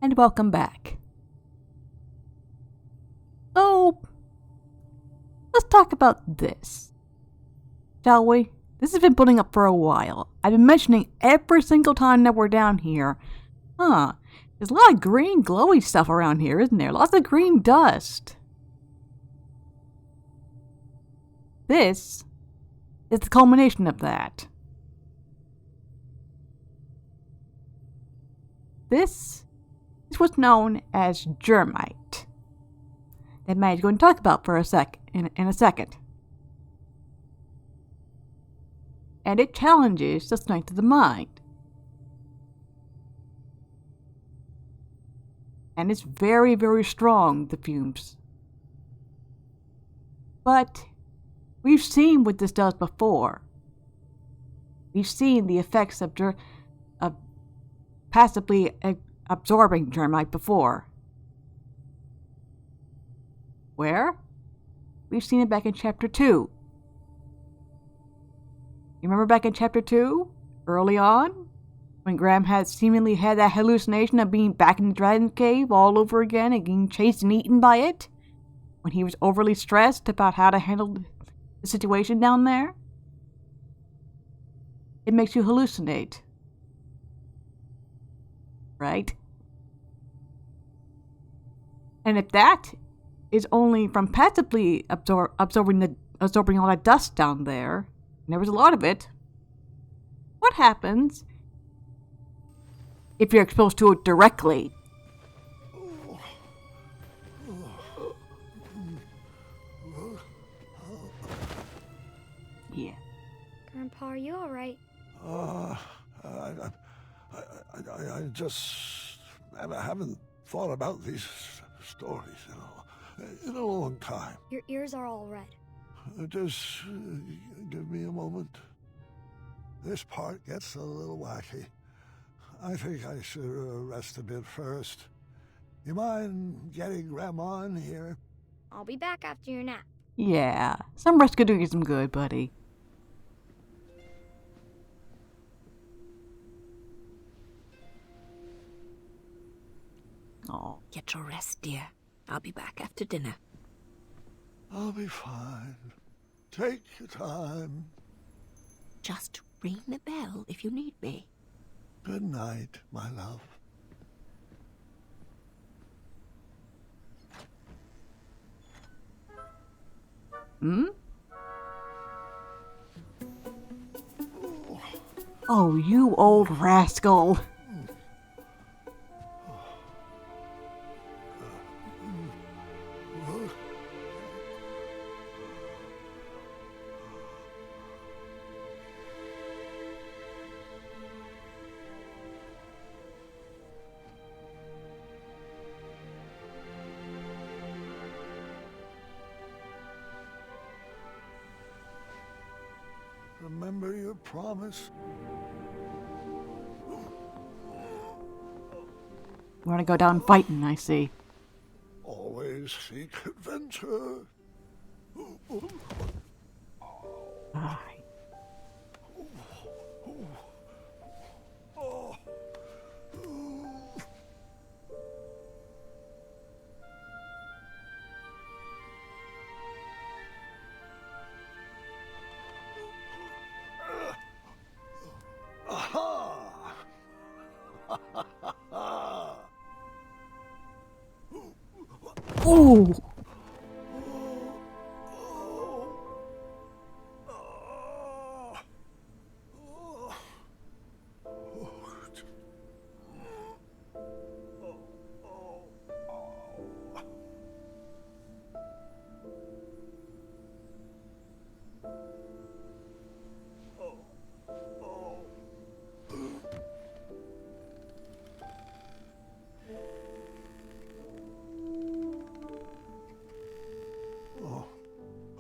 and welcome back. So, let's talk about this, shall we? This has been building up for a while. I've been mentioning every single time that we're down here. There's a lot of green glowy stuff around here, isn't there? Lots of green dust. This is the culmination of that. This is what's known as germite, that Manny's going to talk about for in a second. And it challenges the strength of the mind. And it's very, very strong, the fumes. But we've seen what this does before. We've seen the effects of passively absorbing germite before. Where? We've seen it back in Chapter 2. You remember back in Chapter 2? Early on? When Graham had seemingly had that hallucination of being back in the dragon cave all over again and getting chased and eaten by it? When he was overly stressed about how to handle the situation down there? It makes you hallucinate. Right? And if that is only from passively absorbing all that dust down there, and there was a lot of it, what happens if you're exposed to it directly? Yeah. Grandpa, are you alright? I just haven't thought about these stories, in a long time. Your ears are all red. Just give me a moment. This part gets a little wacky. I think I should rest a bit first. You mind getting Grandma in here? I'll be back after your nap. Yeah. Some rest could do you some good, buddy. Oh. Get your rest, dear. I'll be back after dinner. I'll be fine. Take your time. Just ring the bell if you need me. Good night, my love. Oh, you old rascal. Remember your promise? You want to go down fighting, I see. Always seek adventure. Aye. Ooh.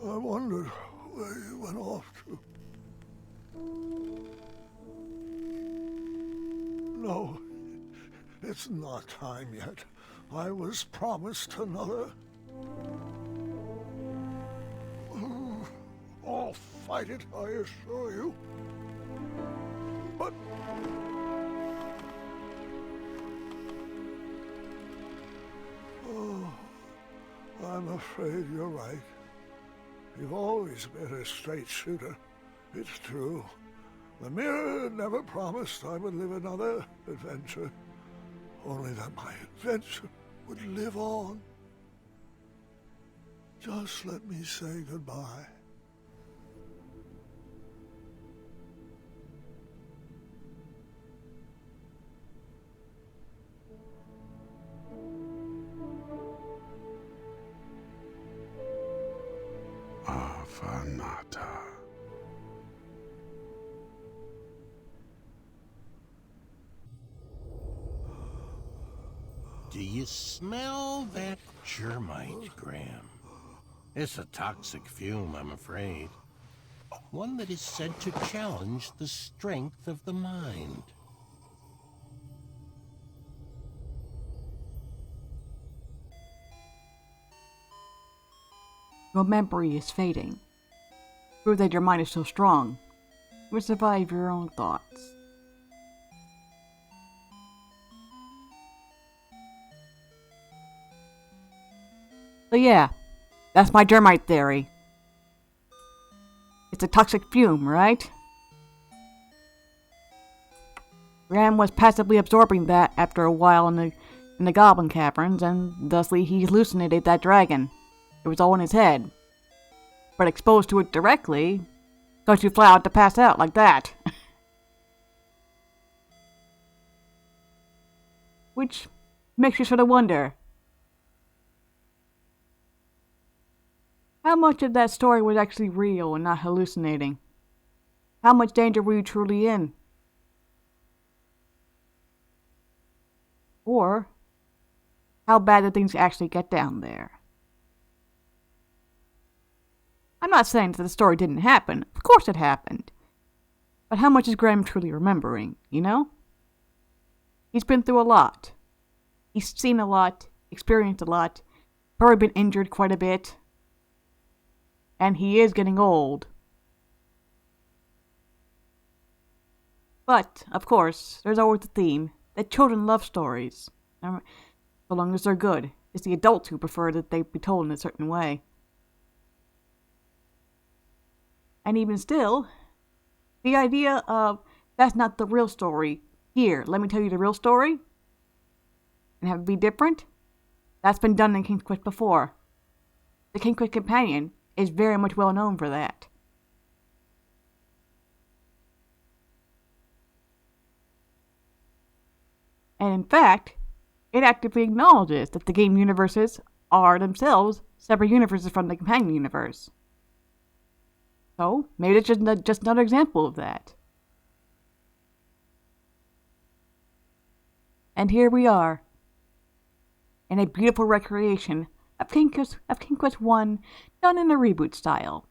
I wondered where you went off to. No, it's not time yet. I was promised another. I'll fight it, I assure you. But I'm afraid you're right. You've always been a straight shooter. It's true. The mirror never promised I would live another adventure. Only that my adventure would live on. Just let me say goodbye. Avanata. Do you smell that germite, Graham? It's a toxic fume, I'm afraid. One that is said to challenge the strength of the mind. Your memory is fading. Prove that your mind is so strong. You will survive your own thoughts. So yeah, that's my germite theory. It's a toxic fume, right? Graham was passively absorbing that after a while in the goblin caverns, and thusly he hallucinated that dragon. It was all in his head. But exposed to it directly, got you flat out to pass out like that. Which makes you sort of wonder, how much of that story was actually real and not hallucinating? How much danger were you truly in? Or, how bad did things actually get down there? I'm not saying that the story didn't happen. Of course it happened. But how much is Graham truly remembering, you know? He's been through a lot. He's seen a lot, experienced a lot, probably been injured quite a bit. And he is getting old. But, of course, there's always the theme that children love stories. So long as they're good. It's the adults who prefer that they be told in a certain way. And even still, the idea of, that's not the real story. Here, let me tell you the real story. And have it be different. That's been done in King's Quest before. The King's Quest Companion is very much well known for that. And in fact, it actively acknowledges that the game universes are themselves separate universes from the companion universe. So, maybe it's just another example of that. And here we are, in a beautiful recreation of King Quest I, done in a reboot style.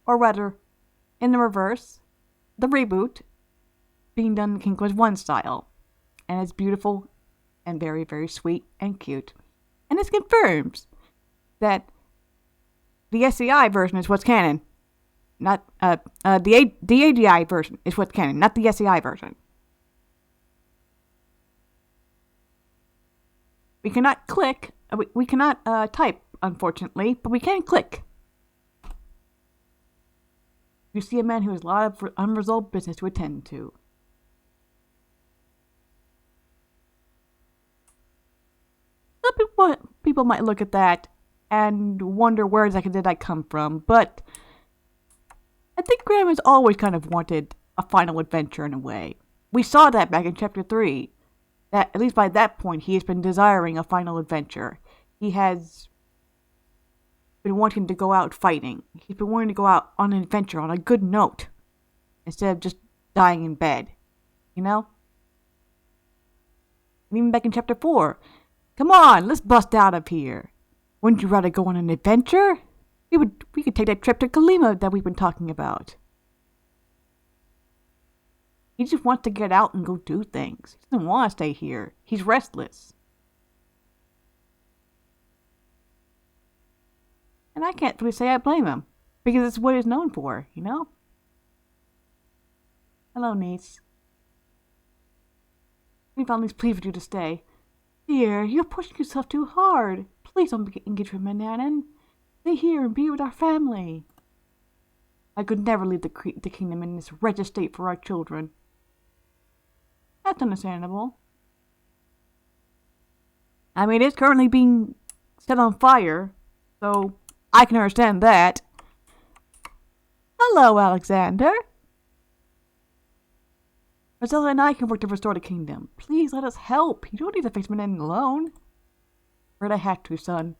Or rather, in the reverse, the reboot being done in King Quest I style. And it's beautiful and very, very sweet and cute. And this confirms that the SCI version is what's canon. Not, the AGI version is what's canon, not the SCI version. We cannot click, we cannot type, unfortunately, but we can click. You see a man who has a lot of unresolved business to attend to. Some people might look at that and wonder where exactly did I come from, but I think Graham has always kind of wanted a final adventure in a way. We saw that back in Chapter 3, that at least by that point he has been desiring a final adventure. He has been wanting to go out fighting. He's been wanting to go out on an adventure on a good note, instead of just dying in bed, you know? And even back in Chapter 4, come on, let's bust out of here. Wouldn't you rather go on an adventure? We could take that trip to Kalima that we've been talking about. He just wants to get out and go do things. He doesn't want to stay here. He's restless. And I can't really say I blame him, because it's what he's known for, you know? Hello, niece. We finally pleased with you to stay. Dear, you're pushing yourself too hard. Please don't engage with Manannan. Stay here and be with our family. I could never leave the kingdom in this wretched state for our children. That's understandable. I mean, it's currently being set on fire, so I can understand that. Hello, Alexander. Rosella and I can work to restore the kingdom. Please let us help. You don't need to face Manannan alone. Afraid I have to, son.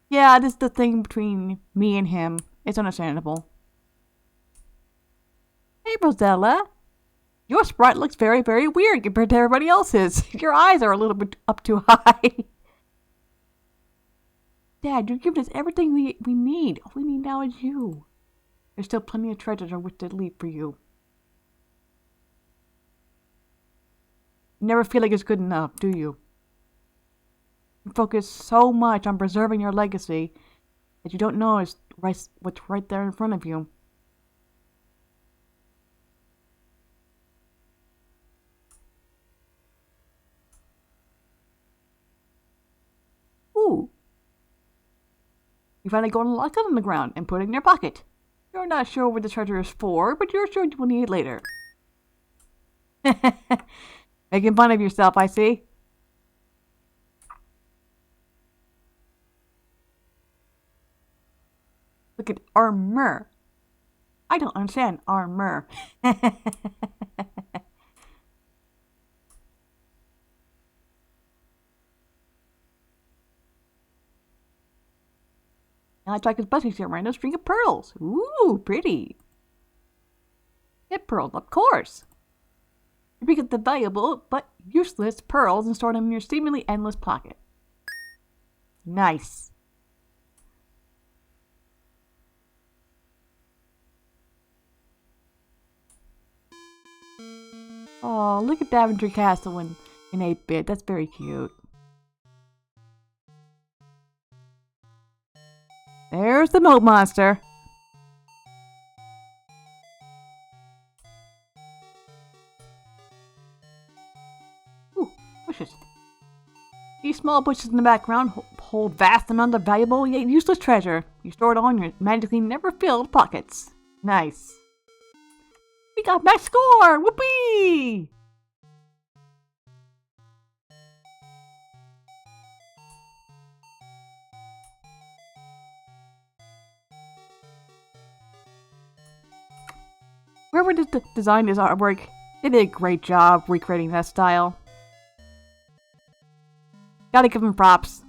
Yeah, this is the thing between me and him. It's understandable. Hey, Rosella. Your sprite looks very, very weird compared to everybody else's. Your eyes are a little bit up too high. Dad, you're giving us everything we need. All we need now is you. There's still plenty of treasures on which to leave for you. You never feel like it's good enough, do you? You focus so much on preserving your legacy that you don't know what's right there in front of you. Ooh. You finally go and lock it on the ground and put it in your pocket. You're not sure what the treasure is for, but you're sure you will need it later. Making fun of yourself, I see. Look at armor. I don't understand armor. Now I like his buttons here, right? A string of pearls. Ooh, pretty. Get pearls, of course. You pick up the valuable but useless pearls and store them in your seemingly endless pocket. Nice. Oh, look at Daventry Castle in 8-bit. That's very cute. There's the moat monster. Ooh, bushes. These small bushes in the background hold vast amounts of valuable yet useless treasure. You store it all in your magically never filled pockets. Nice. We got max score! Whoopee! Whoever designed this artwork, they did a great job recreating that style. Gotta give them props.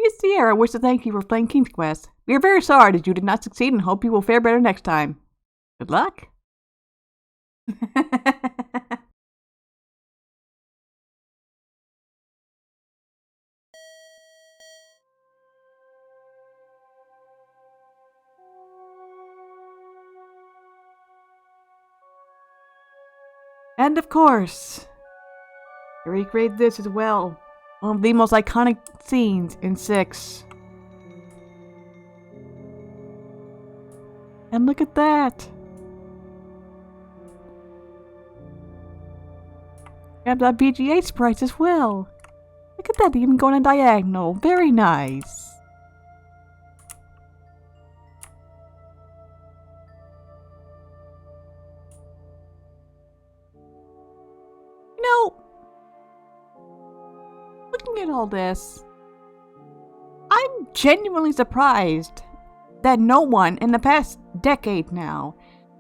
Miss Sierra wishes to thank you for playing King's Quest. We are very sorry that you did not succeed and hope you will fare better next time. Good luck. And of course, to recreate this as well. One of the most iconic scenes in 6. And look at that! We have that BGA sprites as well. Look at that, even going on diagonal. Very nice. You know, looking at all this, I'm genuinely surprised that no one in the past decade now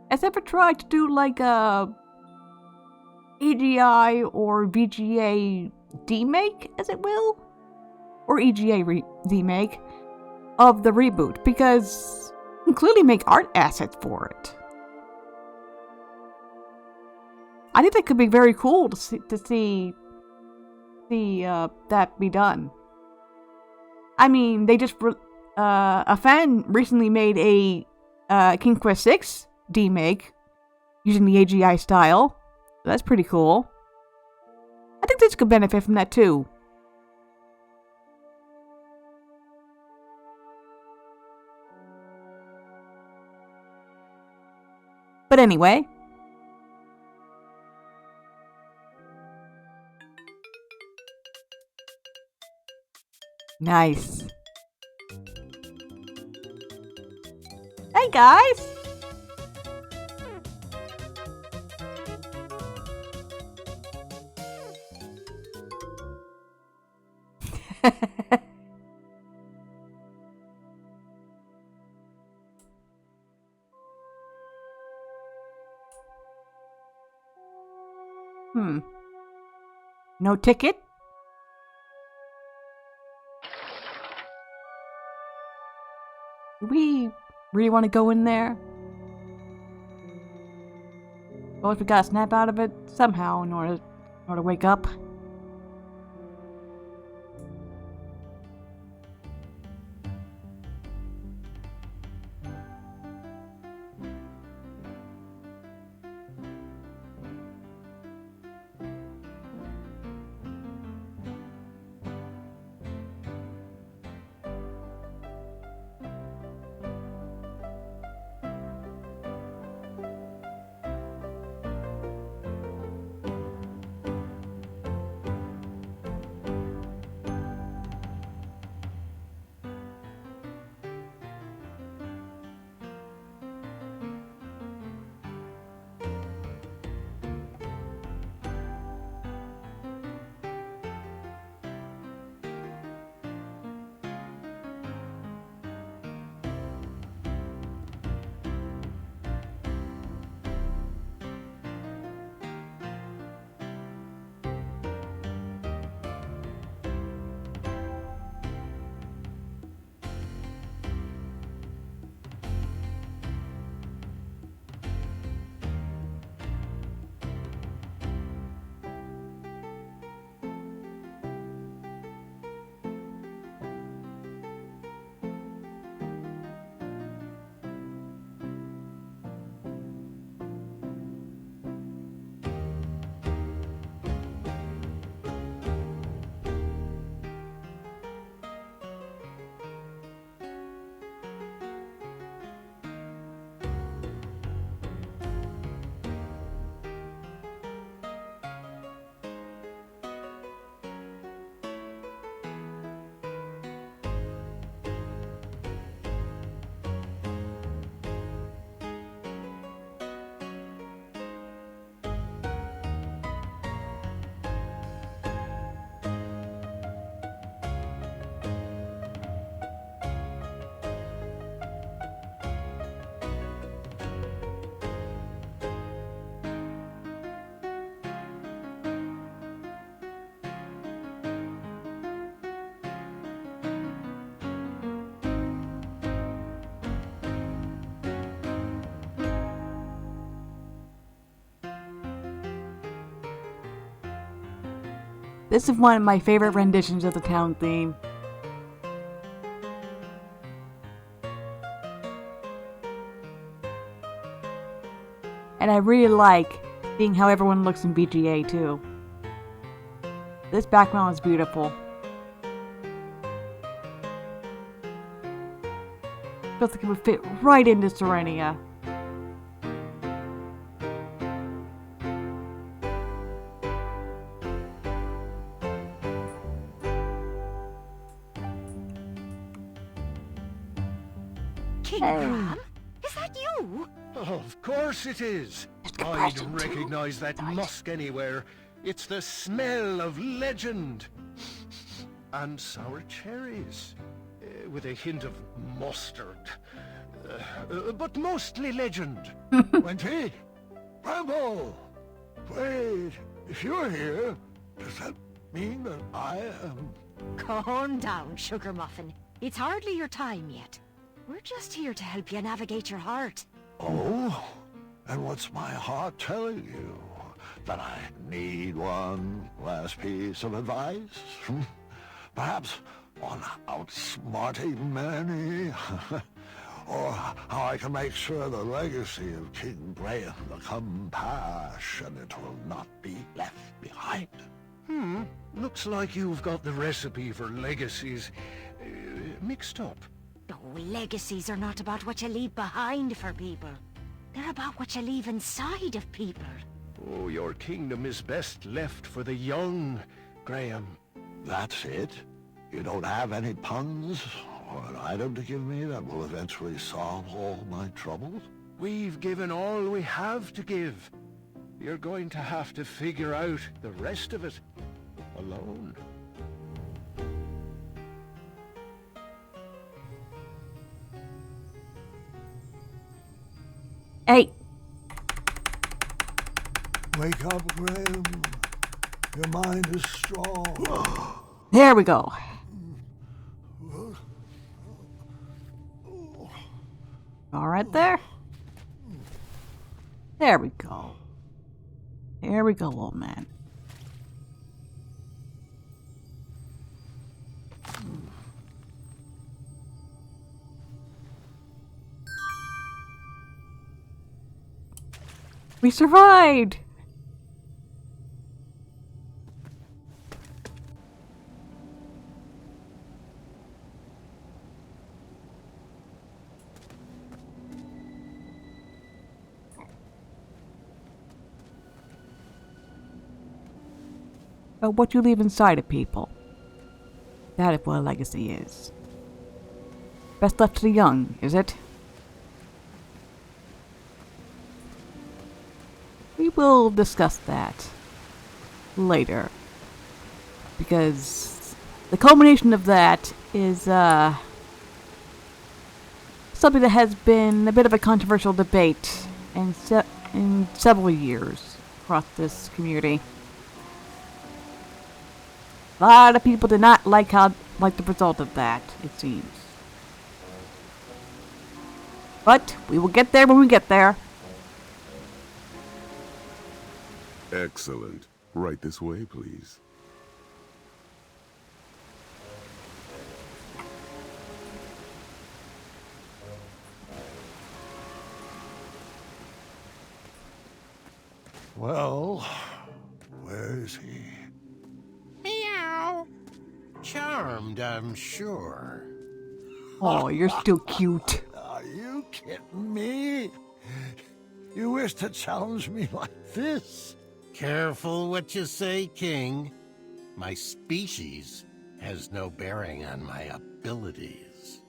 has ever tried to do like a AGI or VGA demake, as it will, or EGA remake of the reboot, because you can clearly make art assets for it. I think that could be very cool to see see that be done. I mean, they just a fan recently made a King Quest 6 remake using the AGI style. So that's pretty cool. I think this could benefit from that too. But anyway. Nice. Hey guys! No ticket? Do we really want to go in there? Well, if we gotta snap out of it somehow in order to wake up. This is one of my favorite renditions of the town theme. And I really like seeing how everyone looks in BGA too. This background is beautiful. Feels like it would fit right into Serenia. King Ram? Is that you? Of course it is. I'd recognize that musk anywhere. It's the smell of legend. And sour cherries. With a hint of mustard. But mostly legend. Wenty? Rambo! Wait, if you're here, does that mean that I am... Calm down, Sugar Muffin. It's hardly your time yet. We're just here to help you navigate your heart. Oh? And what's my heart telling you? that I need one last piece of advice? Perhaps on outsmarting Manny? Or how I can make sure the legacy of King Graham, the compassionate, will not be left behind? Looks like you've got the recipe for legacies mixed up. Oh, legacies are not about what you leave behind for people. They're about what you leave inside of people. Oh, your kingdom is best left for the young, Graham. That's it? You don't have any puns or an item to give me that will eventually solve all my troubles? We've given all we have to give. You're going to have to figure out the rest of it alone. Hey, Wake up, Graham. Your mind is strong. there we go. All right there. There we go. There we go, old man. We survived! But what you leave inside of people, that is what a legacy is. Best left to the young, is it? We will discuss that later. Because the culmination of that is something that has been a bit of a controversial debate in several years across this community. A lot of people did not like the result of that, it seems. But we will get there when we get there. Excellent. Right this way, please. Well, where is he? Meow. Charmed, I'm sure. Oh, you're still cute. Are you kidding me? You wish to challenge me like this? Careful what you say, King. My species has no bearing on my abilities.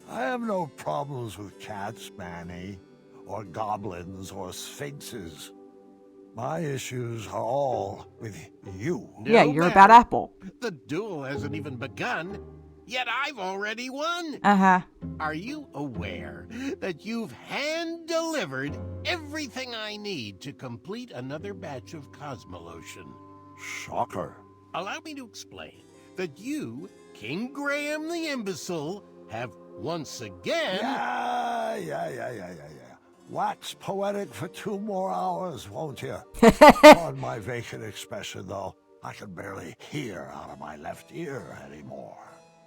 I have no problems with cats, Manny, or goblins, or sphinxes. My issues are all with you. Yeah, No you're a matter. bad apple. The duel hasn't even begun, yet I've already won. Uh-huh. Are you aware that you've hand-delivered everything I need to complete another batch of Cosmolotion? Shocker. Allow me to explain that you, King Graham the Imbecile, have once again... Yeah. Wax poetic for 2 more hours, won't you? On my vacant expression, though, I can barely hear out of my left ear anymore.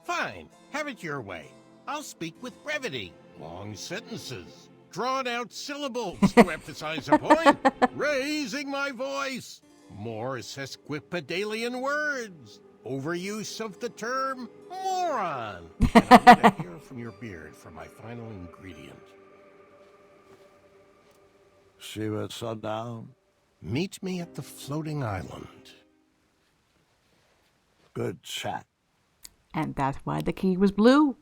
Fine, have it your way. I'll speak with brevity, long sentences, drawn-out syllables to emphasize a point, raising my voice, more sesquipedalian words, overuse of the term moron, and I'm gonna hear from your beard for my final ingredient. See you at sundown. Meet me at the floating island. Good chat. And that's why the key was blue.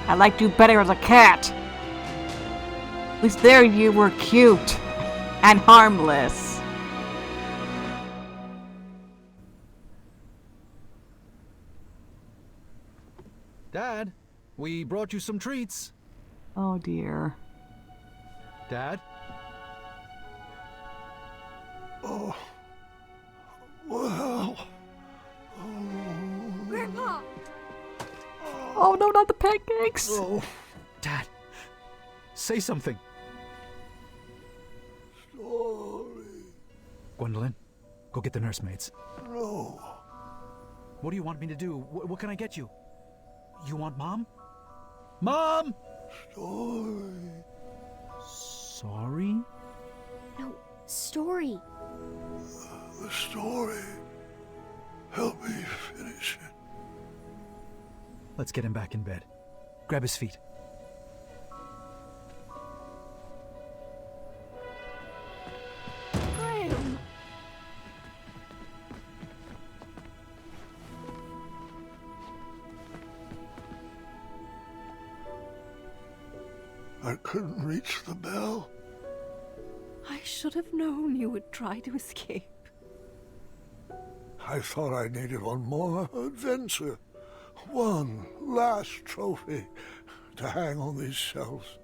I liked you better as a cat. At least there you were cute and harmless. Dad, we brought you some treats. Oh dear. Dad? Oh, well. Grandpa! Oh no, not the pancakes! Oh, Dad, say something. story. Gwendolyn, go get the nursemaids. No. What do you want me to do? What can I get you? You want Mom? Mom! Story. Sorry? No, story. The story. Help me finish it. Let's get him back in bed. Grab his feet. Graham. I couldn't reach the bell. I should have known you would try to escape. I thought I needed one more adventure. One last trophy to hang on these shelves.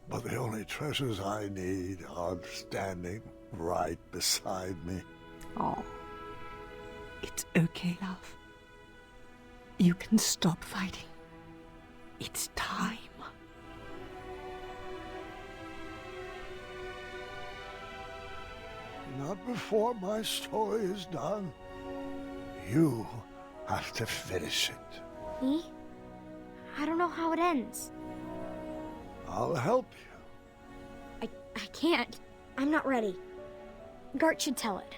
But the only treasures I need are standing right beside me. Oh. It's okay, love. You can stop fighting. It's time. Not before my story is done. You have to finish it. Me? I don't know how it ends. I'll help you. I can't. I'm not ready. Gart should tell it.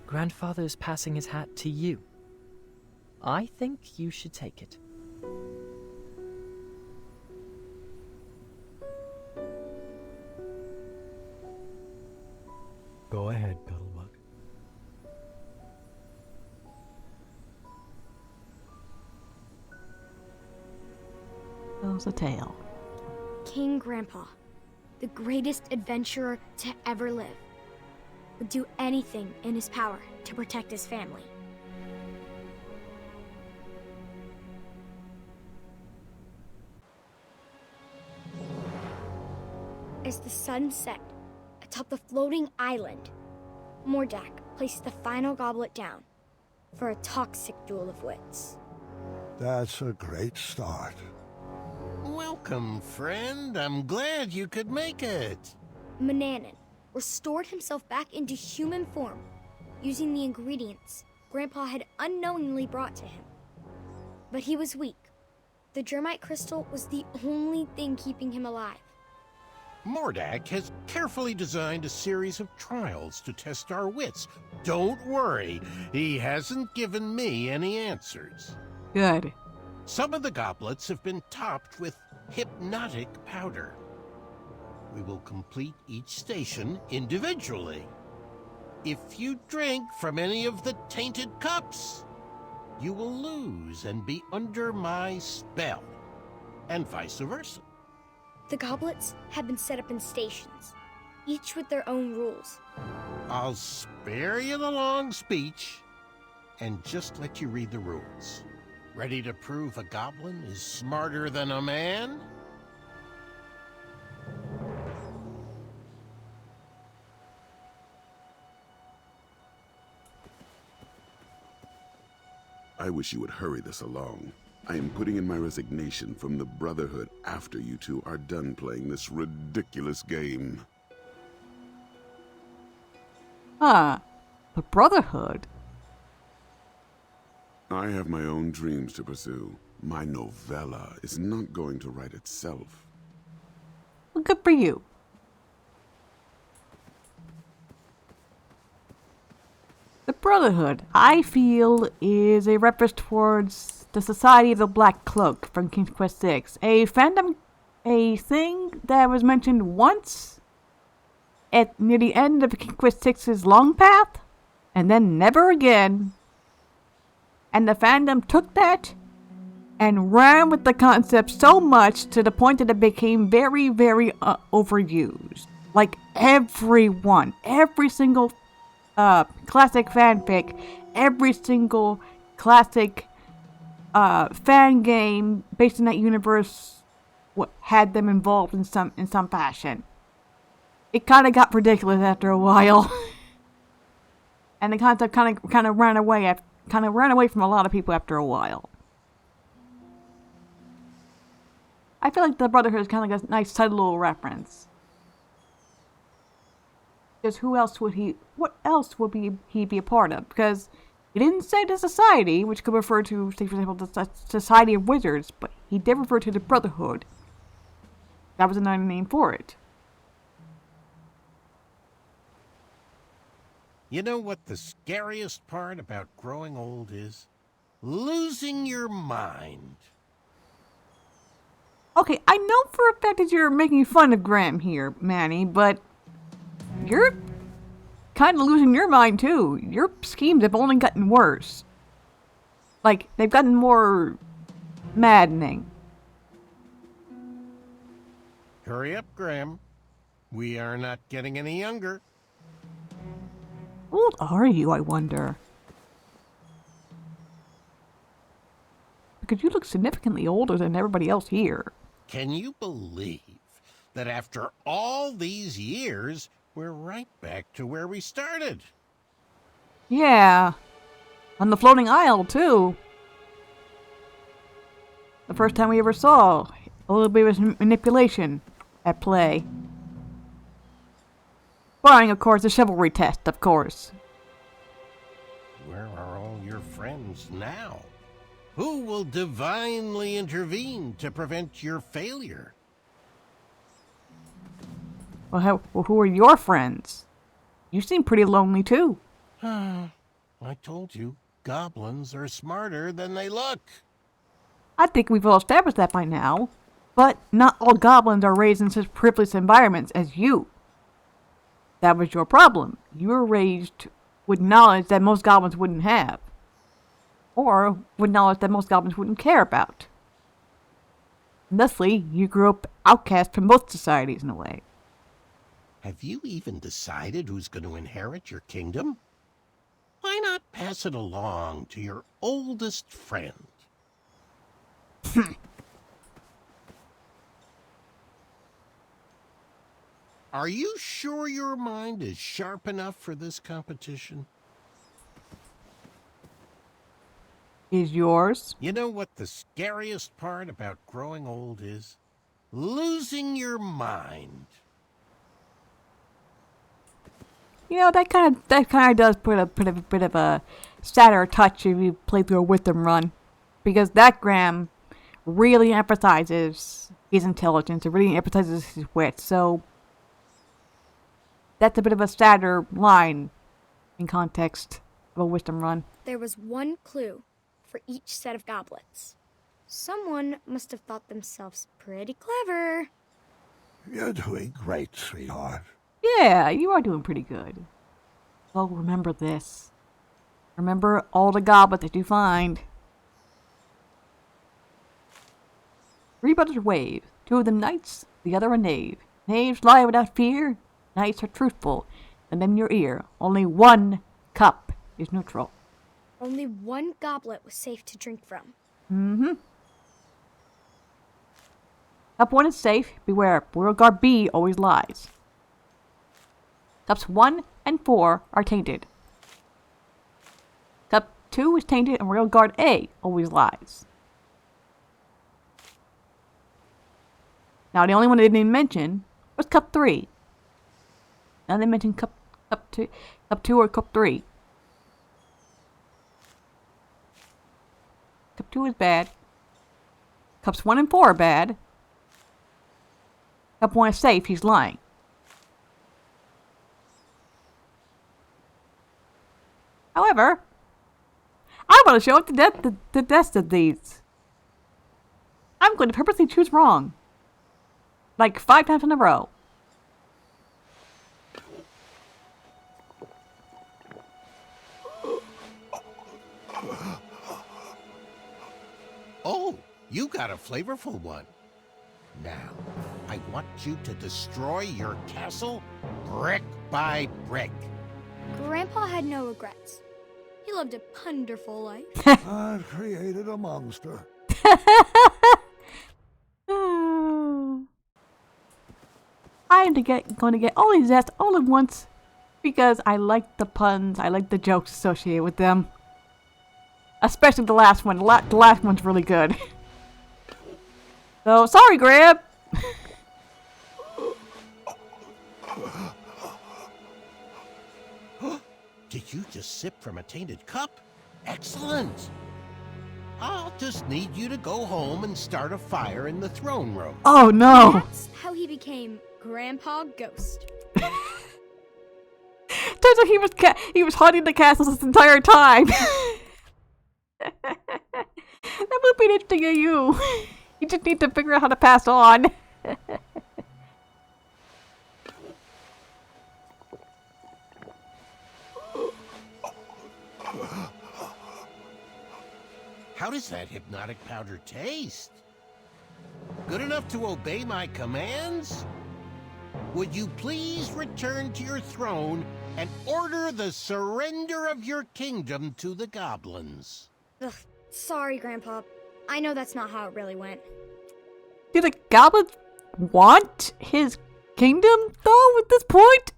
Grandfather's passing his hat to you. I think you should take it. Go ahead, Cuddlebug. Tells the tale. King Grandpa, the greatest adventurer to ever live, would do anything in his power to protect his family. As the sun set atop the floating island, Mordak placed the final goblet down for a toxic duel of wits. That's a great start. Welcome, friend. I'm glad you could make it. Manannan restored himself back into human form using the ingredients Grandpa had unknowingly brought to him. But he was weak. The germite crystal was the only thing keeping him alive. Mordak has carefully designed a series of trials to test our wits. Don't worry, he hasn't given me any answers. Good. Some of the goblets have been topped with hypnotic powder. We will complete each station individually. If you drink from any of the tainted cups, you will lose and be under my spell, and vice versa. The goblets have been set up in stations, each with their own rules. I'll spare you the long speech and just let you read the rules. Ready to prove a goblin is smarter than a man? I wish you would hurry this along. I am putting in my resignation from the Brotherhood after you two are done playing this ridiculous game. Huh. The Brotherhood? I have my own dreams to pursue. My novella is not going to write itself. Well, good for you. The Brotherhood, I feel, is a reference towards the Society of the Black Cloak from King's Quest VI. A thing that was mentioned once at near the end of King Quest 6's Long Path, and then never again. And the fandom took that and ran with the concept so much to the point that it became very, very overused. Like everyone, every single classic fanfic, every single classic fan game based in that universe had them involved in some fashion. It kind of got ridiculous after a while, and the concept kind of ran away from a lot of people after a while. I feel like the Brotherhood is kind of like a nice subtle little reference. Because what else would he be a part of? Because he didn't say the Society, which could refer to, say for example, the Society of Wizards, but he did refer to the Brotherhood. That was another name for it. You know what the scariest part about growing old is? Losing your mind. Okay, I know for a fact that you're making fun of Graham here, Manny, but you're kind of losing your mind too. Your schemes have only gotten worse. Like, they've gotten more maddening. Hurry up, Graham. We are not getting any younger. How old are you, I wonder? Because you look significantly older than everybody else here. Can you believe that after all these years, we're right back to where we started? Yeah. On the floating isle, too. The first time we ever saw a little bit of manipulation at play. Barring, of course, the chivalry test, of course. Where are all your friends now? Who will divinely intervene to prevent your failure? Well, who are your friends? You seem pretty lonely, too. I told you, goblins are smarter than they look. I think we've all established that by now. But not all goblins are raised in such privileged environments as you. That was your problem. You were raised with knowledge that most goblins wouldn't have. Or with knowledge that most goblins wouldn't care about. Thusly, you grew up outcast from both societies in a way. Have you even decided who's going to inherit your kingdom? Why not pass it along to your oldest friend? Are you sure your mind is sharp enough for this competition? Is yours? You know what the scariest part about growing old is? Losing your mind. You know, that kind of does put a bit of a sadder touch if you play through a Witham run. Because that Graham really emphasizes his intelligence, it really emphasizes his wit, so that's a bit of a sadder line in context of a wisdom run. There was one clue for each set of goblets. Someone must have thought themselves pretty clever. You're doing great, sweetheart. Yeah, you are doing pretty good. Well, remember this. Remember all the goblets that you find. 3 brothers wave. 2 of them knights, the other a knave. Knaves lie without fear. Knights are truthful. And in your ear, only 1 cup is neutral. Only 1 goblet was safe to drink from. Mm-hmm. Cup 1 is safe. Beware, Royal Guard B always lies. Cups 1 and 4 are tainted. Cup 2 is tainted and Royal Guard A always lies. Now, the only one they didn't mention was Cup 3. Now they mentioned Cup 2 or Cup 3. Cup 2 is bad. Cups 1 and 4 are bad. Cup 1 is safe, he's lying. However, I want to show up the best of these. I'm going to purposely choose wrong. Like 5 times in a row. Oh, you got a flavorful one. Now, I want you to destroy your castle brick by brick. Grandpa had no regrets. He lived a wonderful life. I've created a monster. I'm going to get all these Zest all at once because I like the puns. I like the jokes associated with them. Especially the last one. The last one's really good. So, sorry, Grab. Did you just sip from a tainted cup? Excellent. I'll just need you to go home and start a fire in the throne room. Oh, no. That's how he became Grandpa Ghost. Turns out he was haunting the castle this entire time. That would be interesting to you. You just need to figure out how to pass on. How does that hypnotic powder taste? Good enough to obey my commands? Would you please return to your throne and order the surrender of your kingdom to the goblins? Ugh, sorry, Grandpa. I know that's not how it really went. Do the goblins want his kingdom, though, at this point?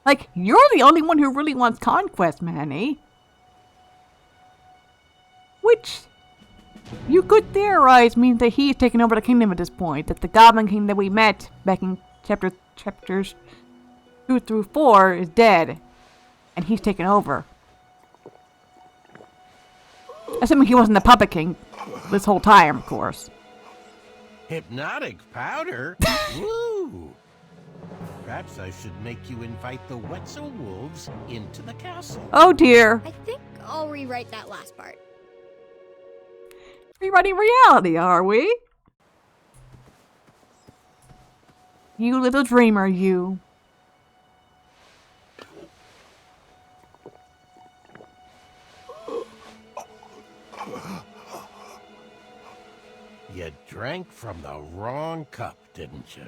Like, you're the only one who really wants conquest, Manny. Which, you could theorize means that he's taken over the kingdom at this point. That the Goblin King that we met back in chapters 2 through 4 is dead. And he's taken over. Assuming he wasn't the Puppet King this whole time, of course. Hypnotic powder? Woo! Perhaps I should make you invite the Wetzel Wolves into the castle. Oh dear. I think I'll rewrite that last part. Rewriting reality, are we? You little dreamer, you. You drank from the wrong cup, didn't you?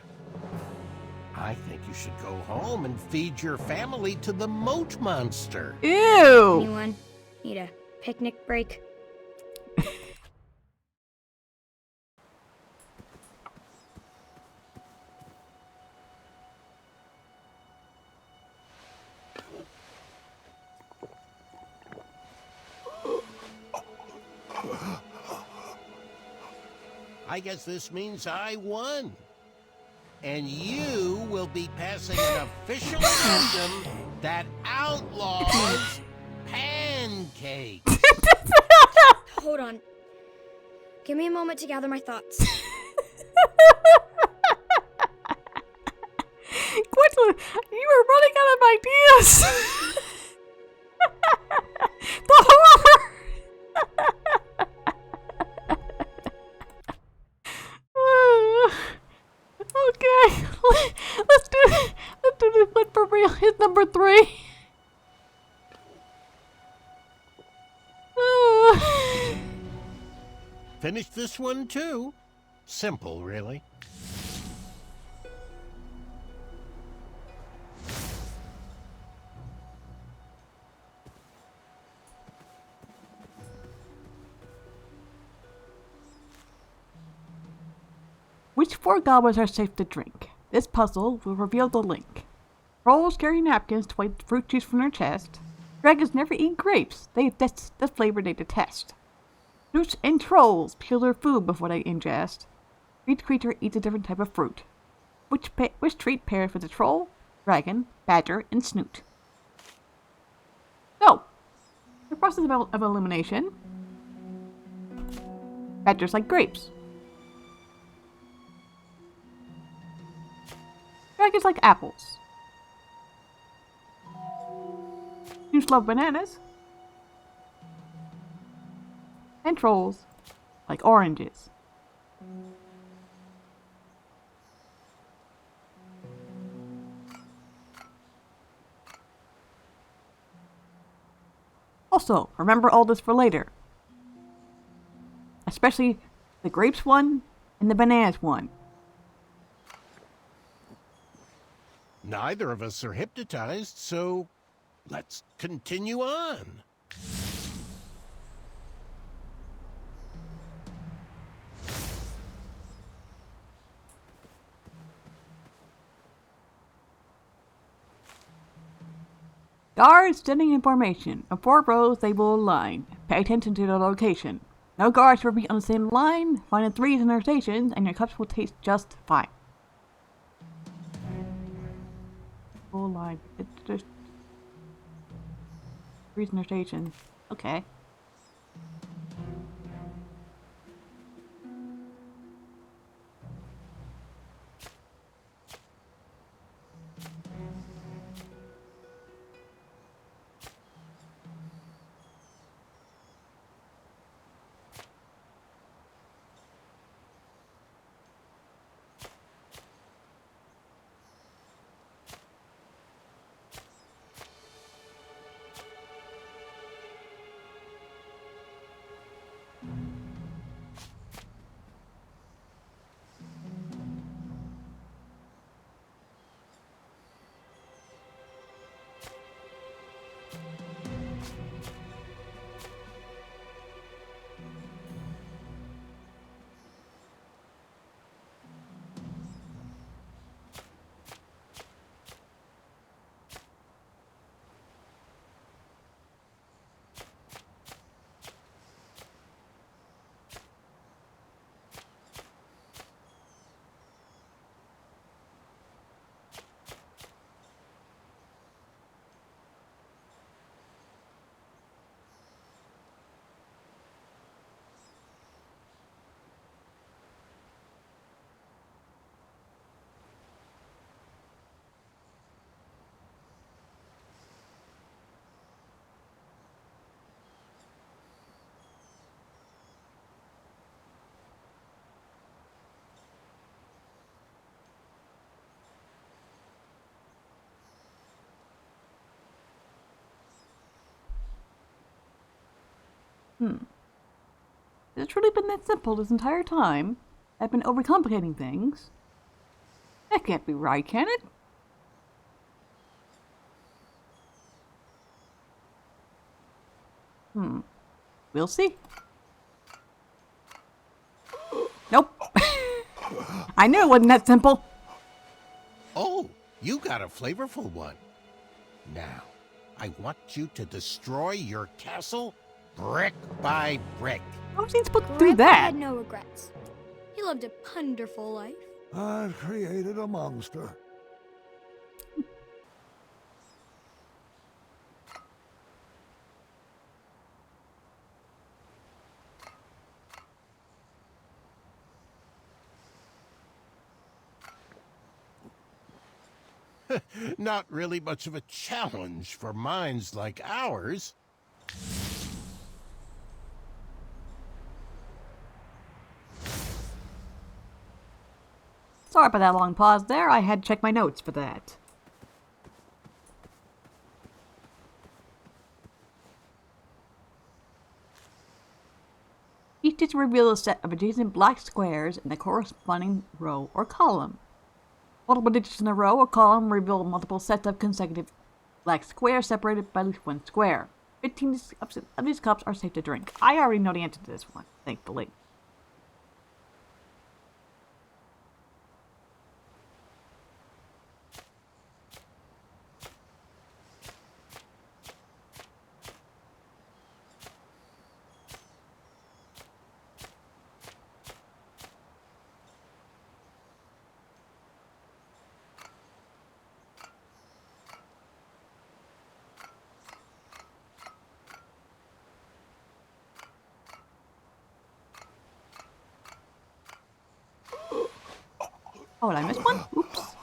I think you should go home and feed your family to the moat monster. Ew! Anyone need a picnic break? I guess this means I won. And you will be passing an official anthem that outlaws pancakes. Hold on. Give me a moment to gather my thoughts. Gwendolyn, you are running out of ideas. The horror. Okay, let's do this one for real. It's number 3. Finish this one too. Simple, really. Which 4 goblins are safe to drink? This puzzle will reveal the link. Trolls carry napkins to wipe fruit juice from their chest. Dragons never eat grapes. That's the flavor they detest. Snoots and trolls peel their food before they ingest. Each creature eats a different type of fruit. Which treat pairs with a troll, dragon, badger, and snoot? So, the process of elimination. Badgers like grapes. Dragons like apples. Snoots love bananas. And trolls like oranges. Also, remember all this for later. Especially the grapes one and the bananas one. Neither of us are hypnotized, so let's continue on. Guards standing in formation. In 4 rows, they will align. Pay attention to their location. No guards will be on the same line. Find the 3s in their stations, and your cups will taste just fine. Full line. There's 3s in their stations. Okay. It's really been that simple this entire time. I've been overcomplicating things. That can't be right, can it? We'll see. Nope. I knew it wasn't that simple. Oh, you got a flavorful one. Now, I want you to destroy your castle brick by brick. How was he supposed to do Grandpa that? had no regrets. He lived a wonderful life. I've created a monster. Not really much of a challenge for minds like ours. Sorry about that long pause there. I had to check my notes for that. Each digit reveals a set of adjacent black squares in the corresponding row or column. Multiple digits in a row or column reveal multiple sets of consecutive black squares separated by at least 1 square. 15 of these cups are safe to drink. I already know the answer to this one, thankfully. Oh, did I miss one? Oops.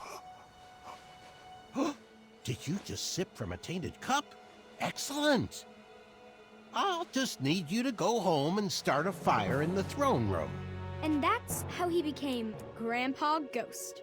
Did you just sip from a tainted cup? Excellent! I'll just need you to go home and start a fire in the throne room. And that's how he became Grandpa Ghost.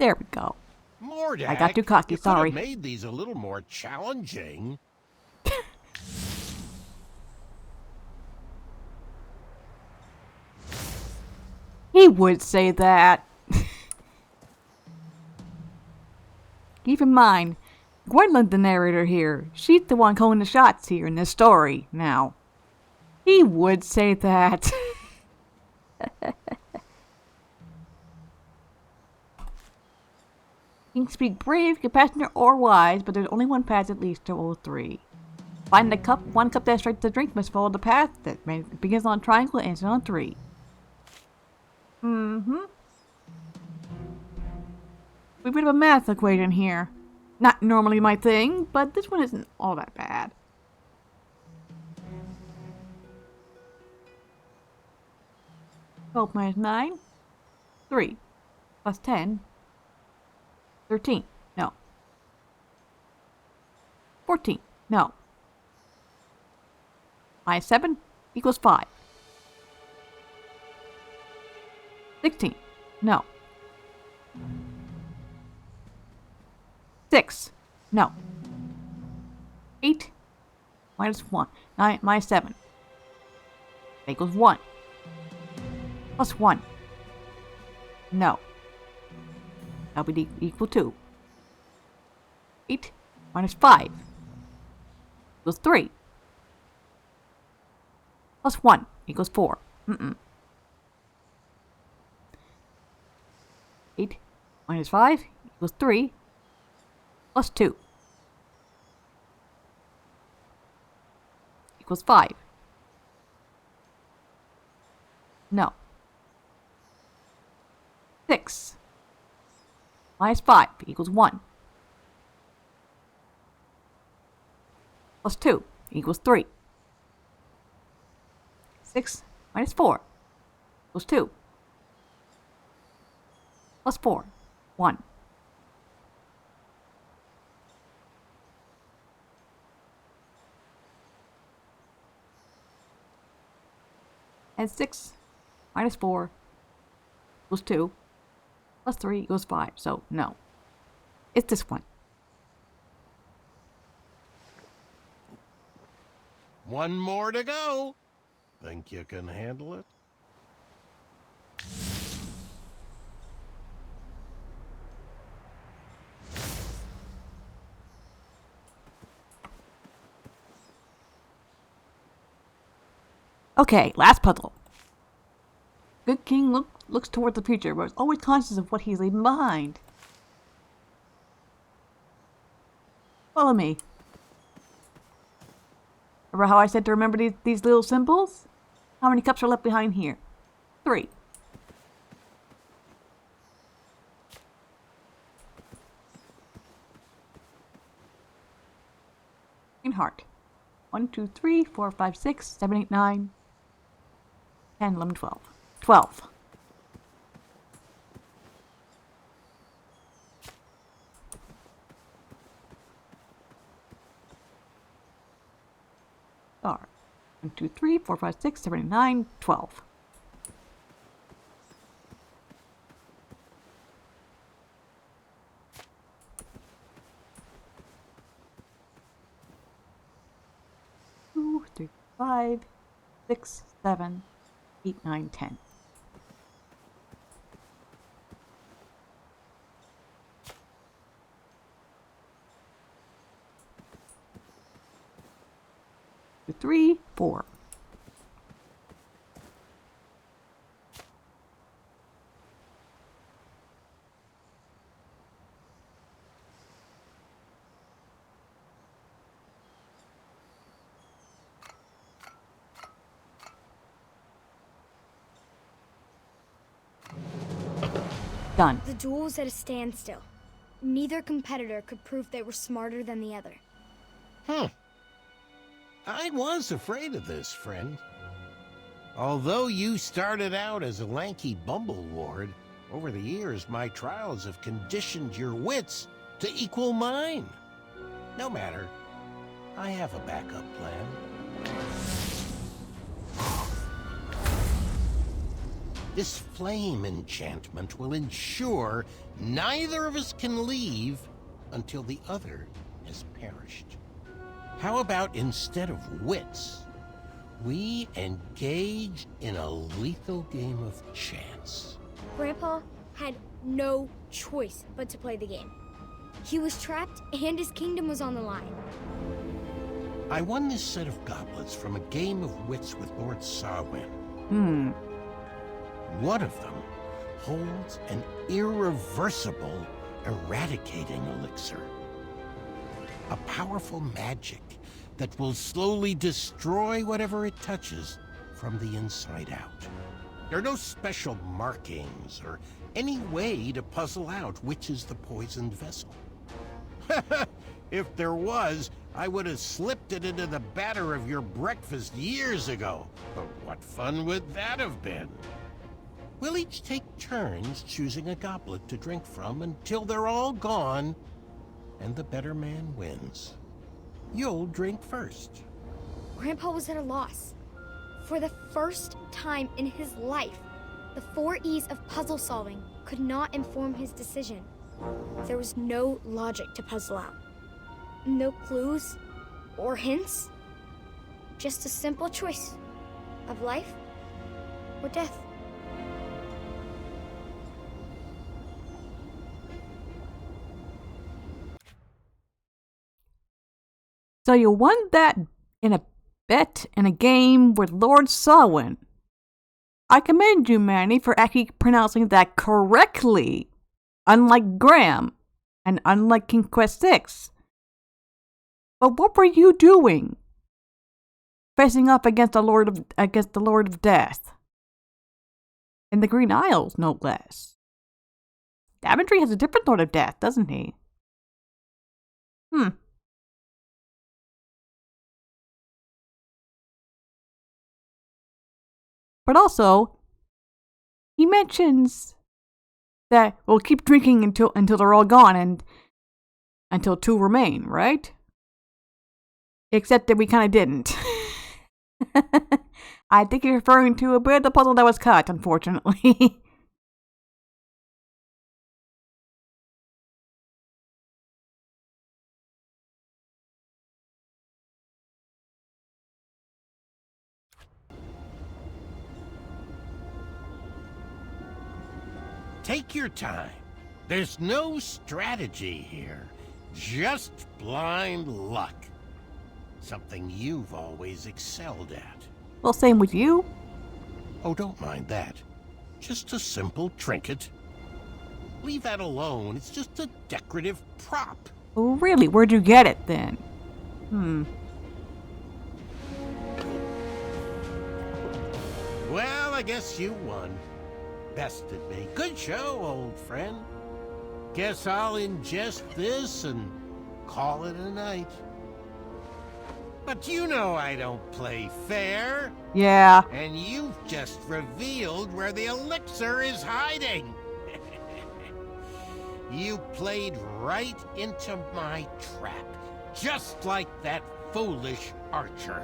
There we go. Mordak, I got too cocky, you could sorry. have made these a little more challenging. He would say that. Keep in mind, Gwendolyn, the narrator here, she's the one calling the shots here in this story now. He would say that. You can speak brave, compassionate, or wise, but there's only one path that leads to all three. Find the cup. One cup that strikes the drink must follow the path that begins on a triangle and ends on 3. Mm-hmm. We have a bit of a math equation here. Not normally my thing, but this one isn't all that bad. Twelve minus 9, 3, plus 10, 13, no. 14, no. Minus 7 equals 5. 16, no. 6, no. 8 minus 1, 9 minus 7 equals 1. Plus 1, no. That would be equal to 8 minus 5 equals 3. Plus 1 equals 4. 8 minus 5 equals 3. Plus 2 equals 5. No. 6 minus 5 equals 1. Plus 2 equals 3. 6 minus 4 equals 2. Plus 4, 1. And 6 minus 4 equals 2. Plus 3 equals 5, so no. It's this one. One more to go. Think you can handle it? Okay, last puzzle. Good king looks toward the future, but is always conscious of what he's leaving behind. Follow me. Remember how I said to remember these little symbols? How many cups are left behind here? 3. In heart. 1, 2, 3, 4, 5, 6, 7, 8, 9, 10, 11, 12. 12. Star. 1, 2, 3, 4, 5, 6, 7, 8, 9, 12. Two, 3, 5, 6, 7, 8, 9, 10. Two, 3, 4. Done. The duel was at a standstill. Neither competitor could prove they were smarter than the other. I was afraid of this, friend. Although you started out as a lanky bumbleward, over the years my trials have conditioned your wits to equal mine. No matter. I have a backup plan. This flame enchantment will ensure neither of us can leave until the other has perished. How about instead of wits, we engage in a lethal game of chance? Grandpa had no choice but to play the game. He was trapped and his kingdom was on the line. I won this set of goblets from a game of wits with Lord Sarwyn. One of them holds an irreversible eradicating elixir. A powerful magic that will slowly destroy whatever it touches from the inside out. There are no special markings or any way to puzzle out which is the poisoned vessel. If there was, I would have slipped it into the batter of your breakfast years ago. But what fun would that have been? We'll each take turns choosing a goblet to drink from until they're all gone, and the better man wins. You'll drink first. Grandpa was at a loss. For the first time in his life, the 4 E's of puzzle solving could not inform his decision. There was no logic to puzzle out. No clues or hints. Just a simple choice of life or death. So you won that in a bet in a game with Lord Sarwyn. I commend you, Manny, for actually pronouncing that correctly, unlike Graham, and unlike King Quest 6. But what were you doing? Facing up against the Lord of Death. In the Green Isles, no less. Daventry has a different Lord of Death, doesn't he? But also, he mentions that we'll keep drinking until they're all gone and until 2 remain, right? Except that we kind of didn't. I think you're referring to a bit of the puzzle that was cut, unfortunately. Take your time. There's no strategy here. Just blind luck. Something you've always excelled at. Well, same with you. Oh, don't mind that. Just a simple trinket. Leave that alone. It's just a decorative prop. Oh, really? Where'd you get it, then? Well, I guess you won. Bested me. Good show, old friend. Guess I'll ingest this and call it a night. But you know I don't play fair. Yeah. And you've just revealed where the elixir is hiding. You played right into my trap, just like that foolish archer.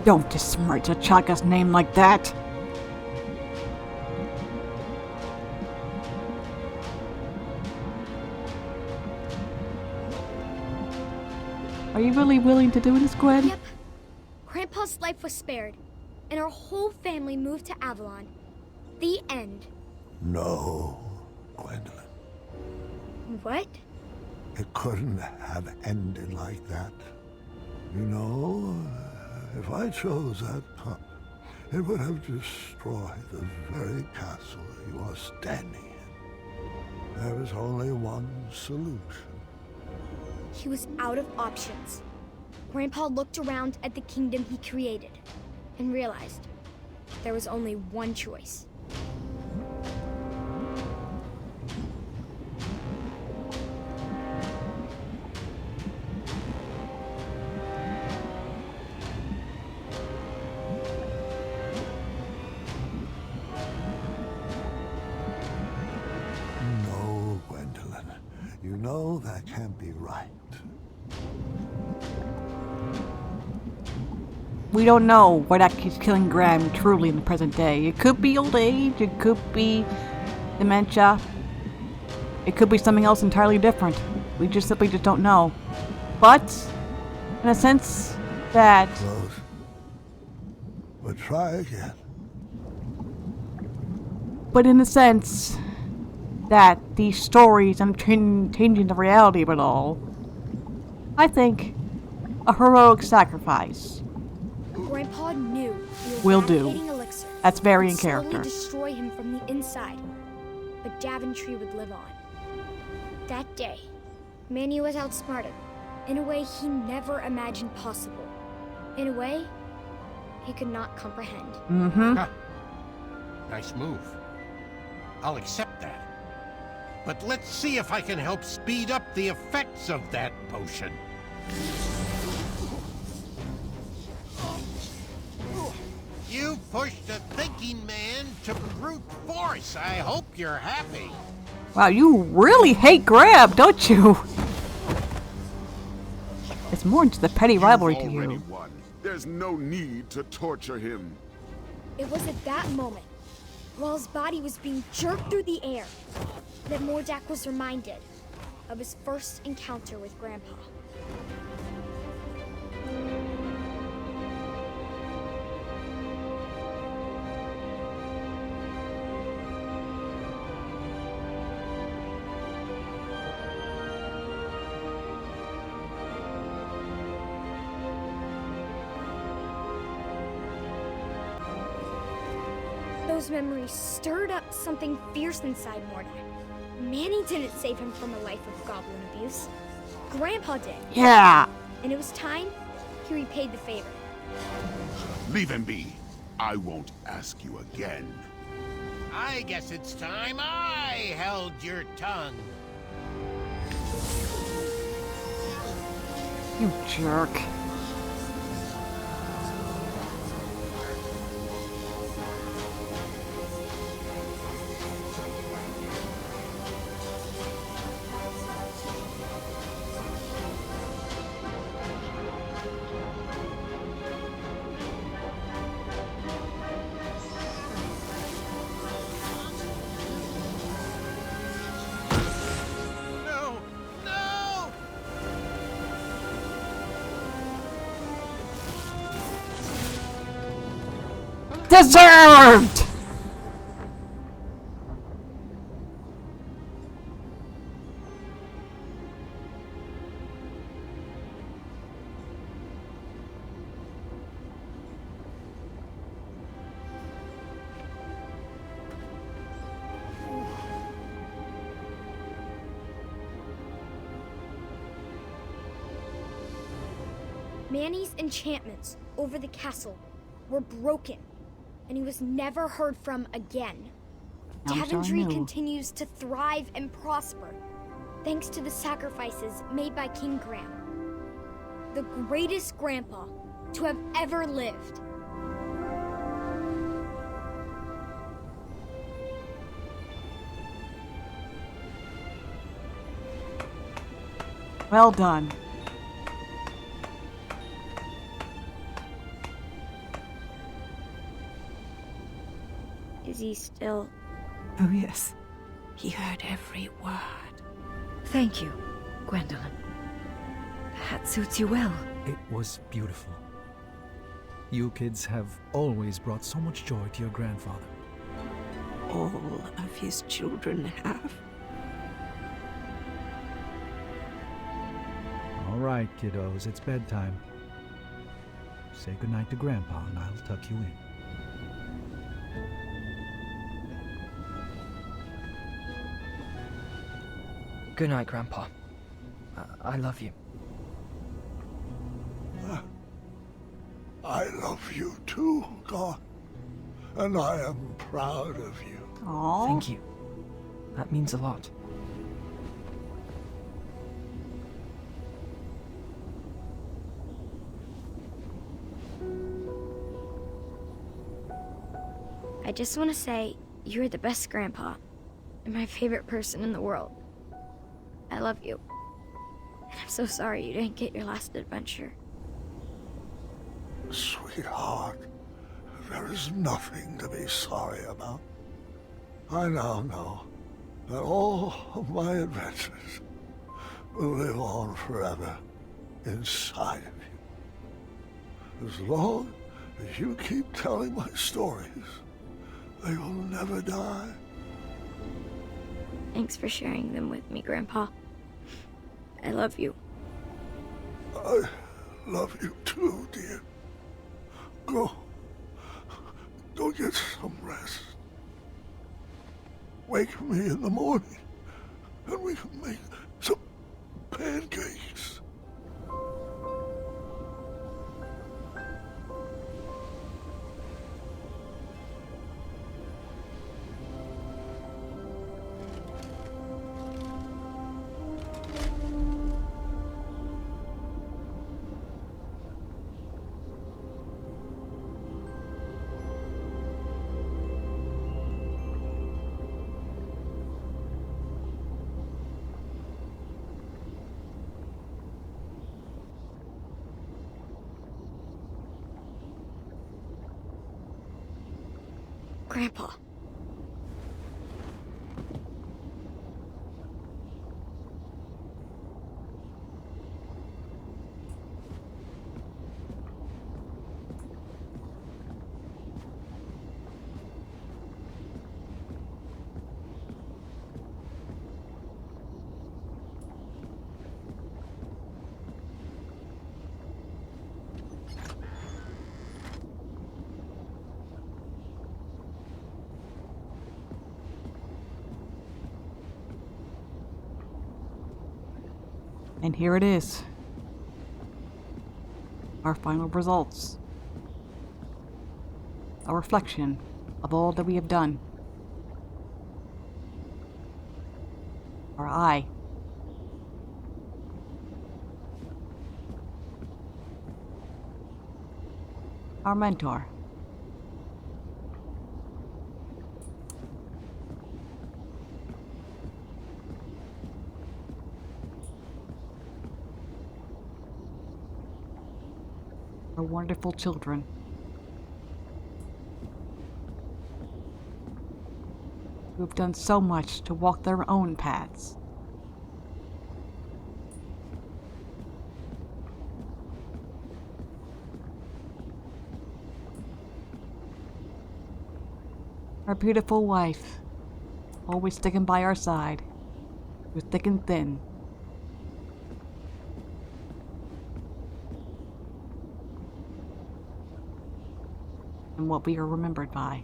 Don't besmirch Achaka's name like that. Are you really willing to do this, Gwen? Yep. Grandpa's life was spared, and our whole family moved to Avalon. The end. No, Gwendolyn. What? It couldn't have ended like that. You know, if I chose that cup, it would have destroyed the very castle you are standing in. There is only one solution. He was out of options. Grandpa looked around at the kingdom he created and realized there was only one choice. No, Gwendolyn. You know that can't be right. we don't know what actually is killing Graham truly in the present day. It could be old age, it could be dementia, it could be something else entirely different. We just simply just don't know. But, in a sense that... Close. But try again. But in a sense that these stories and changing the reality of it all, I think a heroic sacrifice Grandpa knew the will do. eradicating elixir That's very would in character. slowly destroy him from the inside, but Daventry would live on. That day, Manny was outsmarted in a way he never imagined possible. In a way he could not comprehend. Mm-hmm. Huh. Nice move. I'll accept that. But let's see if I can help speed up the effects of that potion. You pushed a thinking man to brute force. I hope you're happy. Wow, you really hate Graham, don't you? It's more just a petty rivalry to Already you. won. There's no need to torture him. It was at that moment, while his body was being jerked through the air, that Mordak was reminded of his first encounter with Grandpa. Those memories stirred up something fierce inside Mordak. Manny didn't save him from a life of goblin abuse. Grandpa did. Yeah! And it was time he repaid the favor. Leave him be. I won't ask you again. I guess it's time I held your tongue. You jerk. No! No! Deserved! Manny's enchantments over the castle were broken, and he was never heard from again. I'm sure I Daventry knew. continues to thrive and prosper, thanks to the sacrifices made by King Graham, the greatest grandpa to have ever lived. Well done. Is he still... Oh, yes. He heard every word. Thank you, Gwendolyn. The hat suits you well. It was beautiful. You kids have always brought so much joy to your grandfather. All of his children have. All right, kiddos, it's bedtime. Say goodnight to Grandpa, and I'll tuck you in. Good night, Grandpa. I love you. I love you too, God. And I am proud of you. Aww. Thank you. That means a lot. I just want to say, you're the best grandpa, and my favorite person in the world. I love you. And I'm so sorry you didn't get your last adventure. Sweetheart, there is nothing to be sorry about. I now know that all of my adventures will live on forever inside of you. As long as you keep telling my stories, they will never die. Thanks for sharing them with me, Grandpa. I love you. I love you too, dear. Go get some rest. Wake me in the morning, and we can make some pancakes. Grandpa. And here it is. Our final results. A reflection of all that we have done. Our eye. Our mentor. Our wonderful children. Who have done so much to walk their own paths. Our beautiful wife, always sticking by our side, through thick and thin. And what we are remembered by.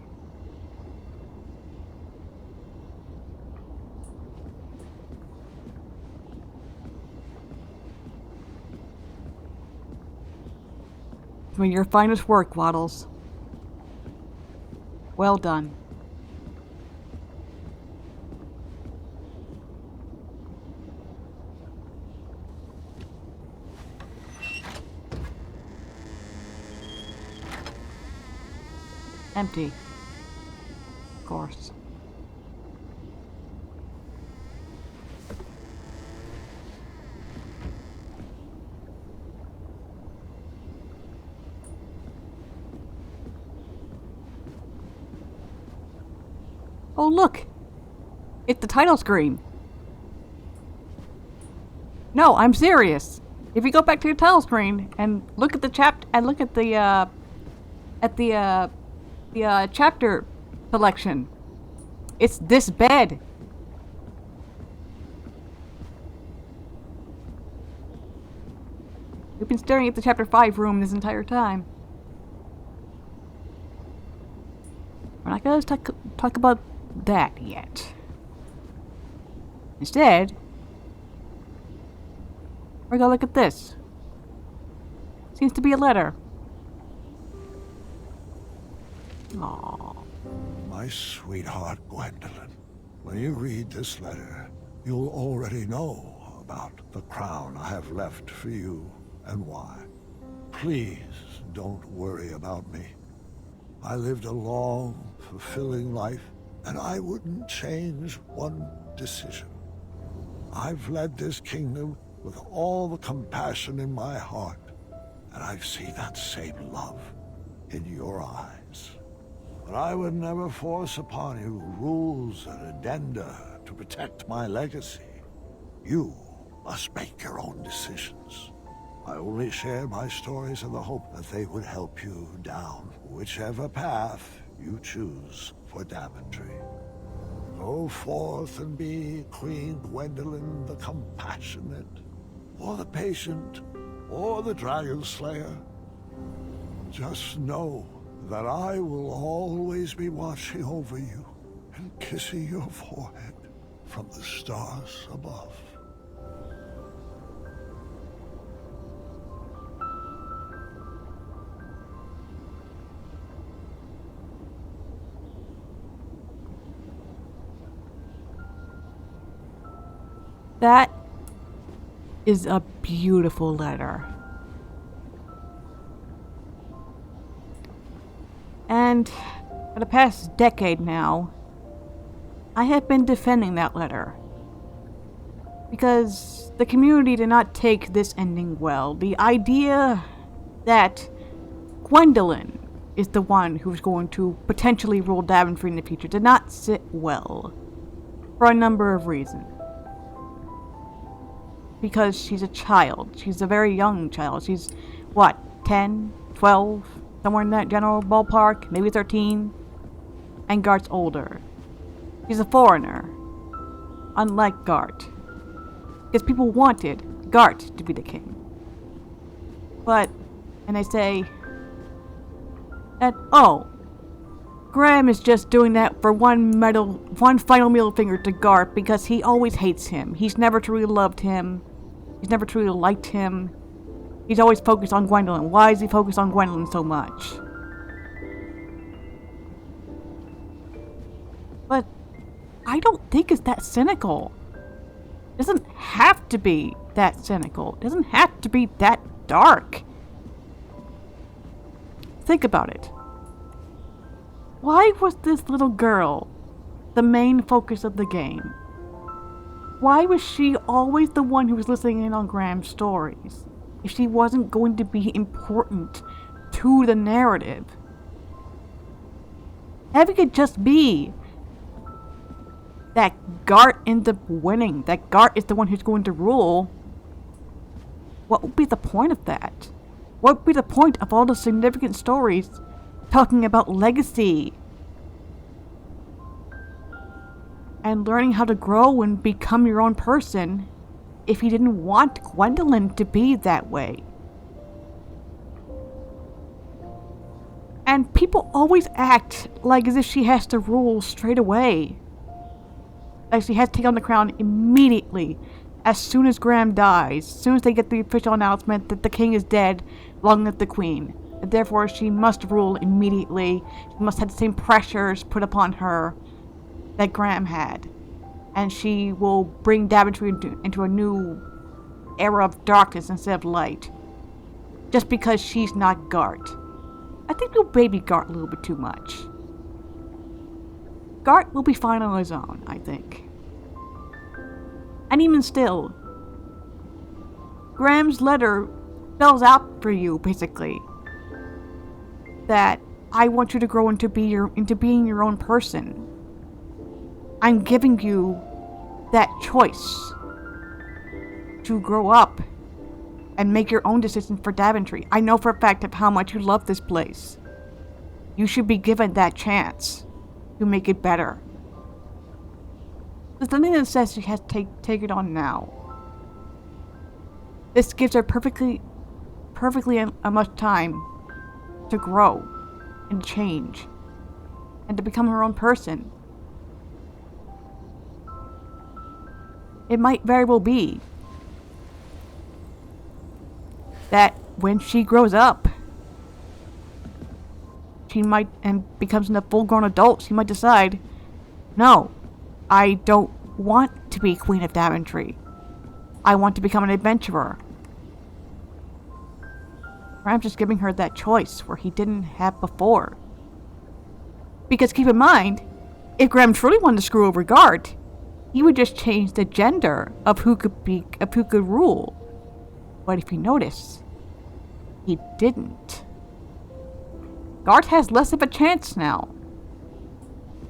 For your finest work, Waddles. Well done. Empty. Of course. Oh, look! It's the title screen. No, I'm serious. If you go back to your title screen and look at the chapter selection, it's this bed. We've been staring at the chapter 5 room this entire time. We're not gonna talk about that yet. Instead, we're gonna look at this. Seems to be a letter. Aww. My sweetheart Gwendolyn, when you read this letter, you'll already know about the crown I have left for you and why. Please don't worry about me. I lived a long, fulfilling life, and I wouldn't change one decision. I've led this kingdom with all the compassion in my heart, and I see that same love in your eyes. But I would never force upon you rules and addenda to protect my legacy. You must make your own decisions. I only share my stories in the hope that they would help you down whichever path you choose for Daventry. Go forth and be Queen Gwendolyn the Compassionate, or the Patient, or the Dragon Slayer. Just know that I will always be watching over you and kissing your forehead from the stars above. That is a beautiful letter. And for the past decade now, I have been defending that letter. Because the community did not take this ending well. The idea that Gwendolyn is the one who's going to potentially rule Daventry in the future did not sit well. For a number of reasons. Because she's a child. She's a very young child. She's, what, 10, 12, somewhere in that general ballpark, maybe 13. And Gart's older. She's a foreigner. Unlike Gart. Because people wanted Gart to be the king. But, and they say that, oh, Graham is just doing that for one final middle finger to Gart because he always hates him. He's never truly loved him. He's never truly liked him. He's always focused on Gwendolyn. Why is he focused on Gwendolyn so much? But I don't think it's that cynical. It doesn't have to be that cynical. It doesn't have to be that dark. Think about it. Why was this little girl the main focus of the game? Why was she always the one who was listening in on Graham's stories, if she wasn't going to be important to the narrative? Having it just be that Gart ends up winning, that Gart is the one who's going to rule, what would be the point of that? What would be the point of all the significant stories talking about legacy and learning how to grow and become your own person if you didn't want Gwendolyn to be that way? And people always act like as if she has to rule straight away. Like she has to take on the crown immediately, as soon as Graham dies, as soon as they get the official announcement that the king is dead, along with the queen. And therefore she must rule immediately. She must have the same pressures put upon her that Graham had. And she will bring Daventry into a new era of darkness instead of light. Just because she's not Gart. I think we'll baby Gart a little bit too much. Gart will be fine on his own, I think. And even still, Graham's letter spells out for you, basically, that I want you to grow into being your own person. I'm giving you that choice to grow up and make your own decisions for Daventry. I know for a fact of how much you love this place. You should be given that chance to make it better. There's nothing that says she has to take it on now. This gives her perfectly much time to grow and change and to become her own person. It might very well be that when she grows up, she might, and becomes a full-grown adult, she might decide, no, I don't want to be Queen of Daventry. I want to become an adventurer. I'm just giving her that choice where he didn't have before. Because keep in mind, if Graham truly wanted to screw over Gart, he would just change the gender of who could rule. But if you notice, he didn't. Gart has less of a chance now.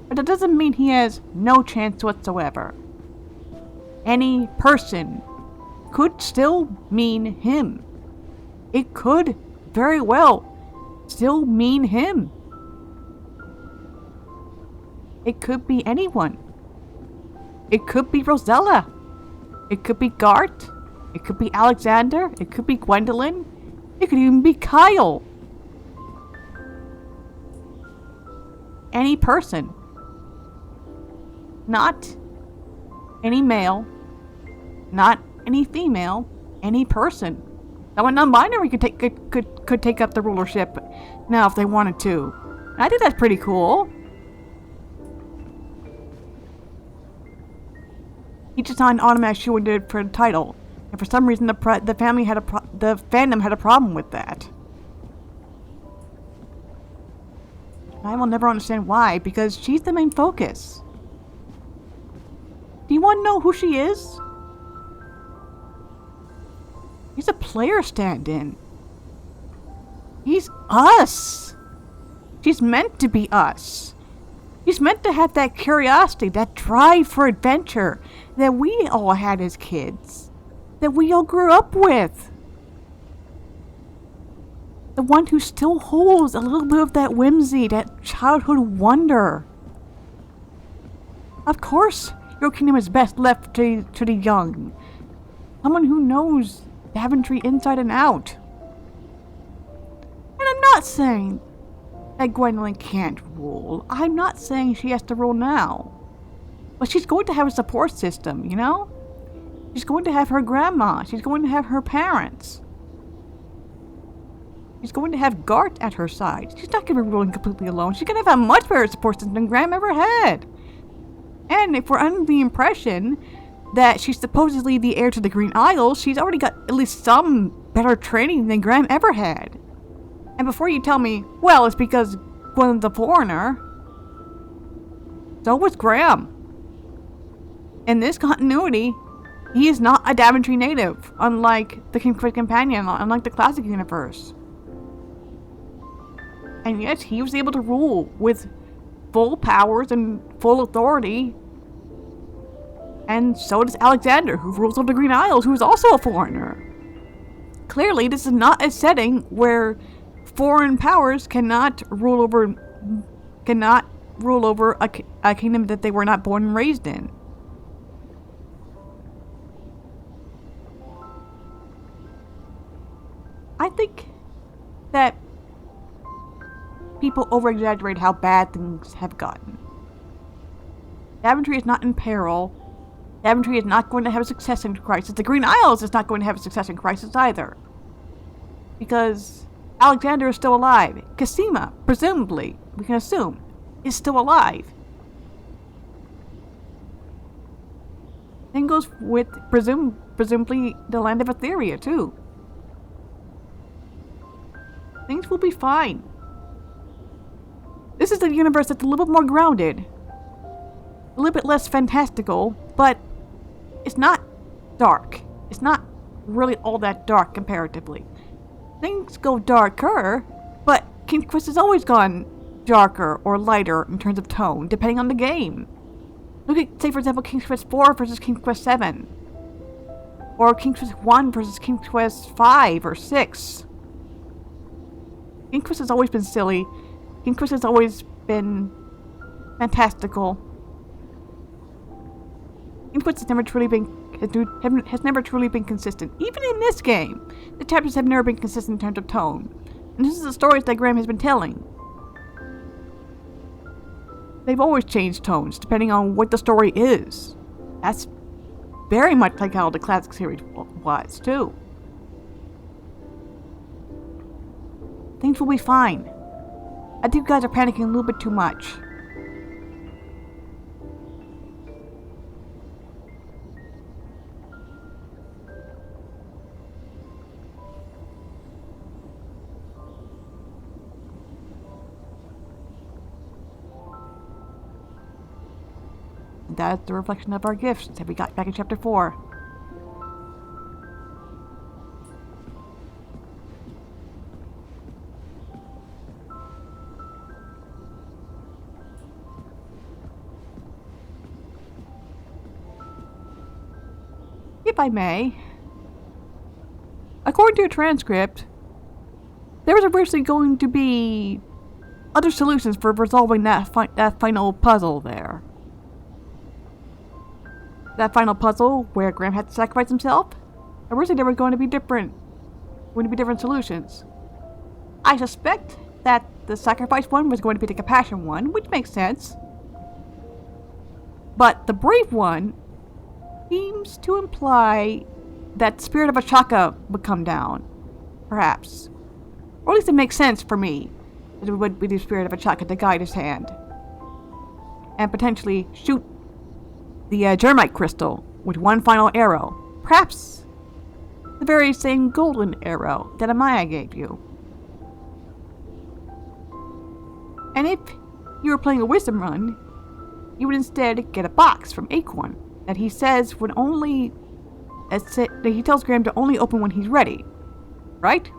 But that doesn't mean he has no chance whatsoever. Any person could still mean him. It could very well still mean him. It could be anyone. It could be Rosella. It could be Gart. It could be Alexander. It could be Gwendolyn. It could even be Kyle. Any person. Not any male. Not any female. Any person. Someone non-binary could take up the rulership now if they wanted to. And I think that's pretty cool. He just signed automatic shoe and did it for the title, and for some reason the fandom had a problem with that. I will never understand why, because she's the main focus. Do you want to know who she is? He's a player stand-in. He's us. She's meant to be us. She's meant to have that curiosity, that drive for adventure that we all had as kids. That we all grew up with. The one who still holds a little bit of that whimsy, that childhood wonder. Of course, your kingdom is best left to the young. Someone who knows Daventry inside and out. And I'm not saying that Gwendolyn can't rule. I'm not saying she has to rule now. But she's going to have a support system, you know? She's going to have her grandma. She's going to have her parents. She's going to have Gart at her side. She's not going to be ruling completely alone. She's going to have a much better support system than Graham ever had. And if we're under the impression that she's supposedly the heir to the Green Isles, she's already got at least some better training than Graham ever had. And before you tell me, well, it's because Gwendolyn's a foreigner, so was Graham. In this continuity, he is not a Daventry native, unlike the King's Companion, unlike the classic universe. And yet, he was able to rule with full powers and full authority. And so does Alexander, who rules over the Green Isles, who is also a foreigner. Clearly, this is not a setting where foreign powers cannot rule over a kingdom that they were not born and raised in. I think that people over-exaggerate how bad things have gotten. Daventry is not in peril. Daventry is not going to have a succession crisis. The Green Isles is not going to have a succession crisis either. Because Alexander is still alive. Cassima, presumably, we can assume, is still alive. Same goes with presumably the land of Etheria, too. Things will be fine. This is a universe that's a little bit more grounded. A little bit less fantastical, but it's not dark. It's not really all that dark comparatively. Things go darker, but King's Quest has always gone darker or lighter in terms of tone, depending on the game. Look at, say for example, King's Quest 4 versus King's Quest 7. Or King's Quest 1 versus King's Quest 5 or 6. King's Quest has always been silly. King's Quest has always been fantastical. King's Quest has never truly been consistent. Even in this game, the chapters have never been consistent in terms of tone. And this is the stories that Graham has been telling. They've always changed tones depending on what the story is. That's very much like how the classic series was, too. Things will be fine. I think you guys are panicking a little bit too much. And that's the reflection of our gifts that we got back in chapter 4. if I may, according to a transcript, there was originally going to be other solutions for resolving that final puzzle there. That final puzzle where Graham had to sacrifice himself. Originally, there were going to be different solutions. I suspect that the sacrifice one was going to be the compassion one, which makes sense. But the brave one seems to imply that spirit of Achaka would come down, perhaps. Or at least it makes sense for me that it would be the spirit of Achaka to guide his hand. And potentially shoot the Germite crystal with one final arrow. Perhaps the very same golden arrow that Amaya gave you. And if you were playing a wisdom run, you would instead get a box from Acorn that he says would only... that he tells Graham to only open when he's ready. Right?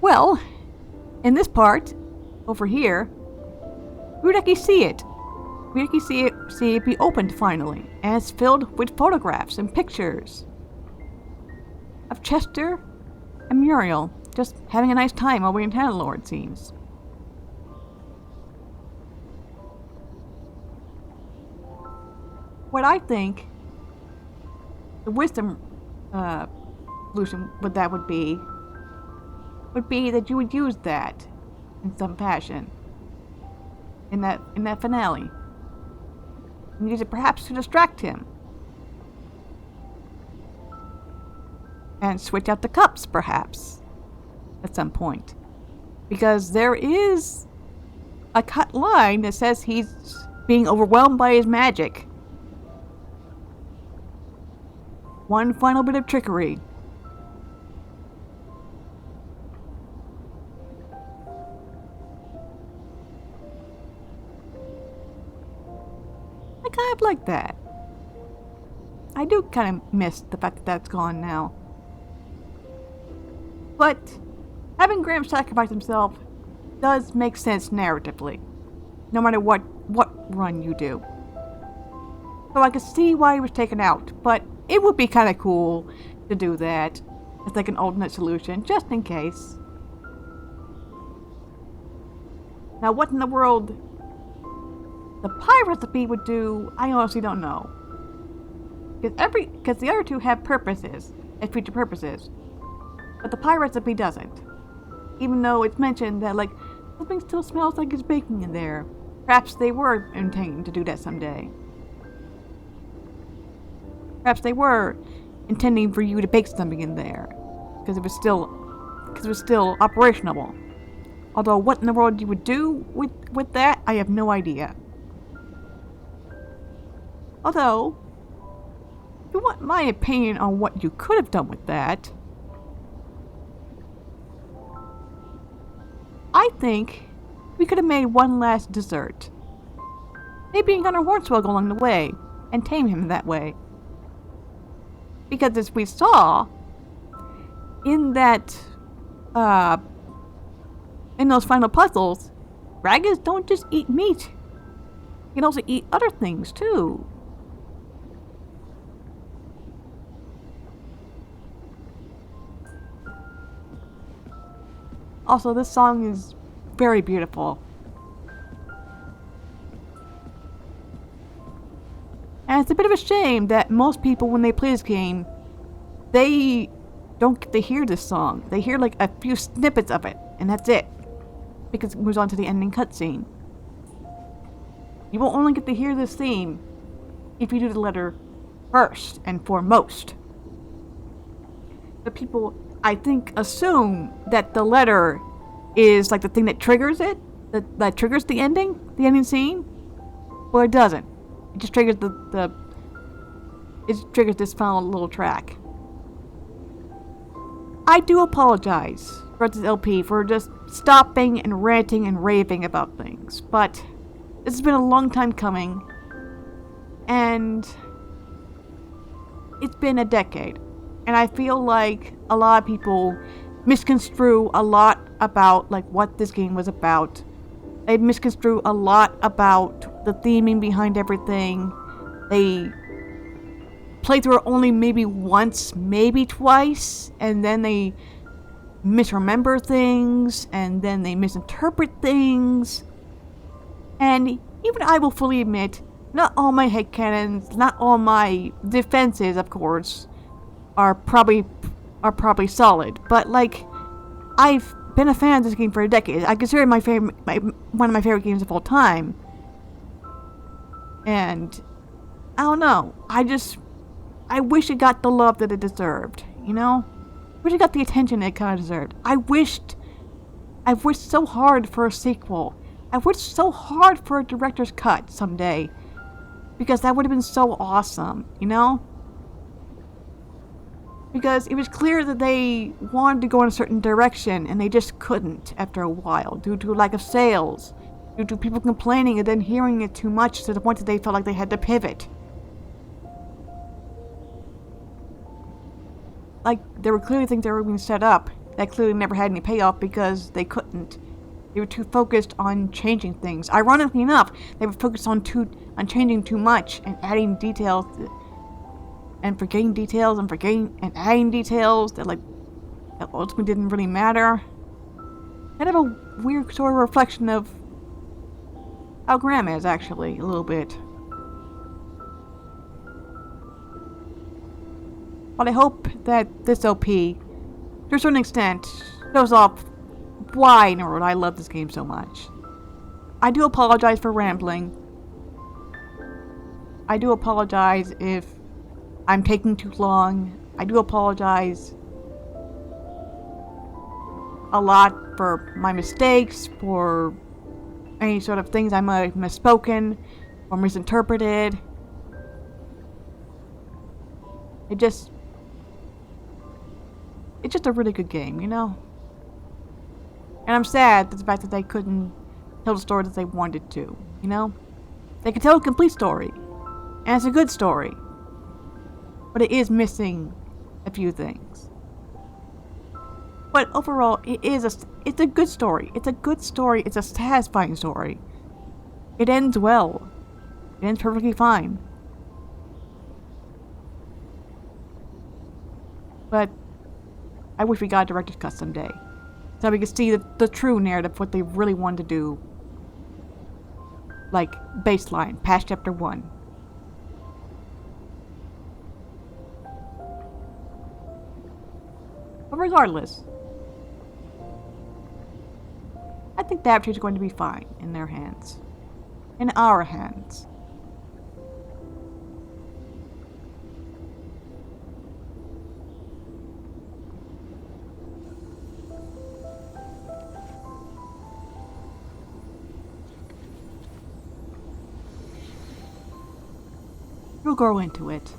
Well, in this part, over here, we would actually see it. We actually see it be opened finally, and it's filled with photographs and pictures of Chester and Muriel just having a nice time over in Tanalore, it seems. What I think the wisdom solution would be that you would use that in some fashion in that finale, and use it perhaps to distract him, and switch out the cups perhaps at some point, because there is a cut line that says he's being overwhelmed by his magic. One final bit of trickery. I kind of like that. I do kind of miss the fact that that's gone now. But having Graham sacrifice himself does make sense narratively, no matter what run you do. So I can see why he was taken out, but it would be kind of cool to do that as like an alternate solution, just in case. Now, what in the world the pie recipe would do, I honestly don't know. Because the other two have purposes, as future purposes, but the pie recipe doesn't. Even though it's mentioned that, like, something still smells like it's baking in there. Perhaps they were intending to do that someday. Perhaps they were intending for you to bake something in there, because it was still operational. Although what in the world you would do with that, I have no idea. Although, if you want my opinion on what you could have done with that, I think we could have made one last dessert. Maybe encounter Hornswoggle along the way, and tame him that way. Because as we saw, in those final puzzles, Ragas don't just eat meat. He can also eat other things, too. Also, this song is very beautiful. And it's a bit of a shame that most people, when they play this game, they don't get to hear this song. They hear like a few snippets of it, and that's it. Because it moves on to the ending cutscene. You will only get to hear this theme if you do the letter first and foremost. The people, I think, assume that the letter is like the thing that triggers it, that triggers the ending scene. Well, it doesn't. It just triggers it triggers this final little track. I do apologize for this LP for just stopping and ranting and raving about things, but this has been a long time coming, and it's been a decade, and I feel like a lot of people misconstrue a lot about like what this game was about, They misconstrue a lot about the theming behind everything. They play through it only maybe once, maybe twice, and then they misremember things, and then they misinterpret things. And even I will fully admit, not all my headcanons, not all my defenses, of course, are probably solid. But like, I've been a fan of this game for a decade. I consider it one of my favorite games of all time. And I don't know. I wish it got the love that it deserved. You know, I wish it got the attention it kind of deserved. I wished so hard for a sequel. I wished so hard for a director's cut someday, because that would have been so awesome. You know. Because it was clear that they wanted to go in a certain direction, and they just couldn't after a while, due to lack of sales, due to people complaining and then hearing it too much to the point that they felt like they had to pivot. Like, there were clearly things that were being set up that clearly never had any payoff because they couldn't. They were too focused on changing things. Ironically enough, they were focused on changing too much and adding details and forgetting details and adding details that ultimately didn't really matter. Kind of a weird sort of reflection of how Graham is, actually, a little bit. But I hope that this OP, to a certain extent, shows off why in the world I love this game so much. I do apologize for rambling. I do apologize if I'm taking too long. I do apologize a lot for my mistakes, for any sort of things I might have misspoken or misinterpreted. It's just a really good game, you know? And I'm sad at the fact that they couldn't tell the story that they wanted to, you know? They could tell a complete story, and it's a good story. But it is missing a few things. But overall, it's a good story. It's a good story. It's a satisfying story. It ends well. It ends perfectly fine. But I wish we got a director's cut someday, so we could see the true narrative, what they really wanted to do. Like, baseline, past chapter 1. But regardless, I think the adaptation is going to be fine in their hands. In our hands. We'll grow into it.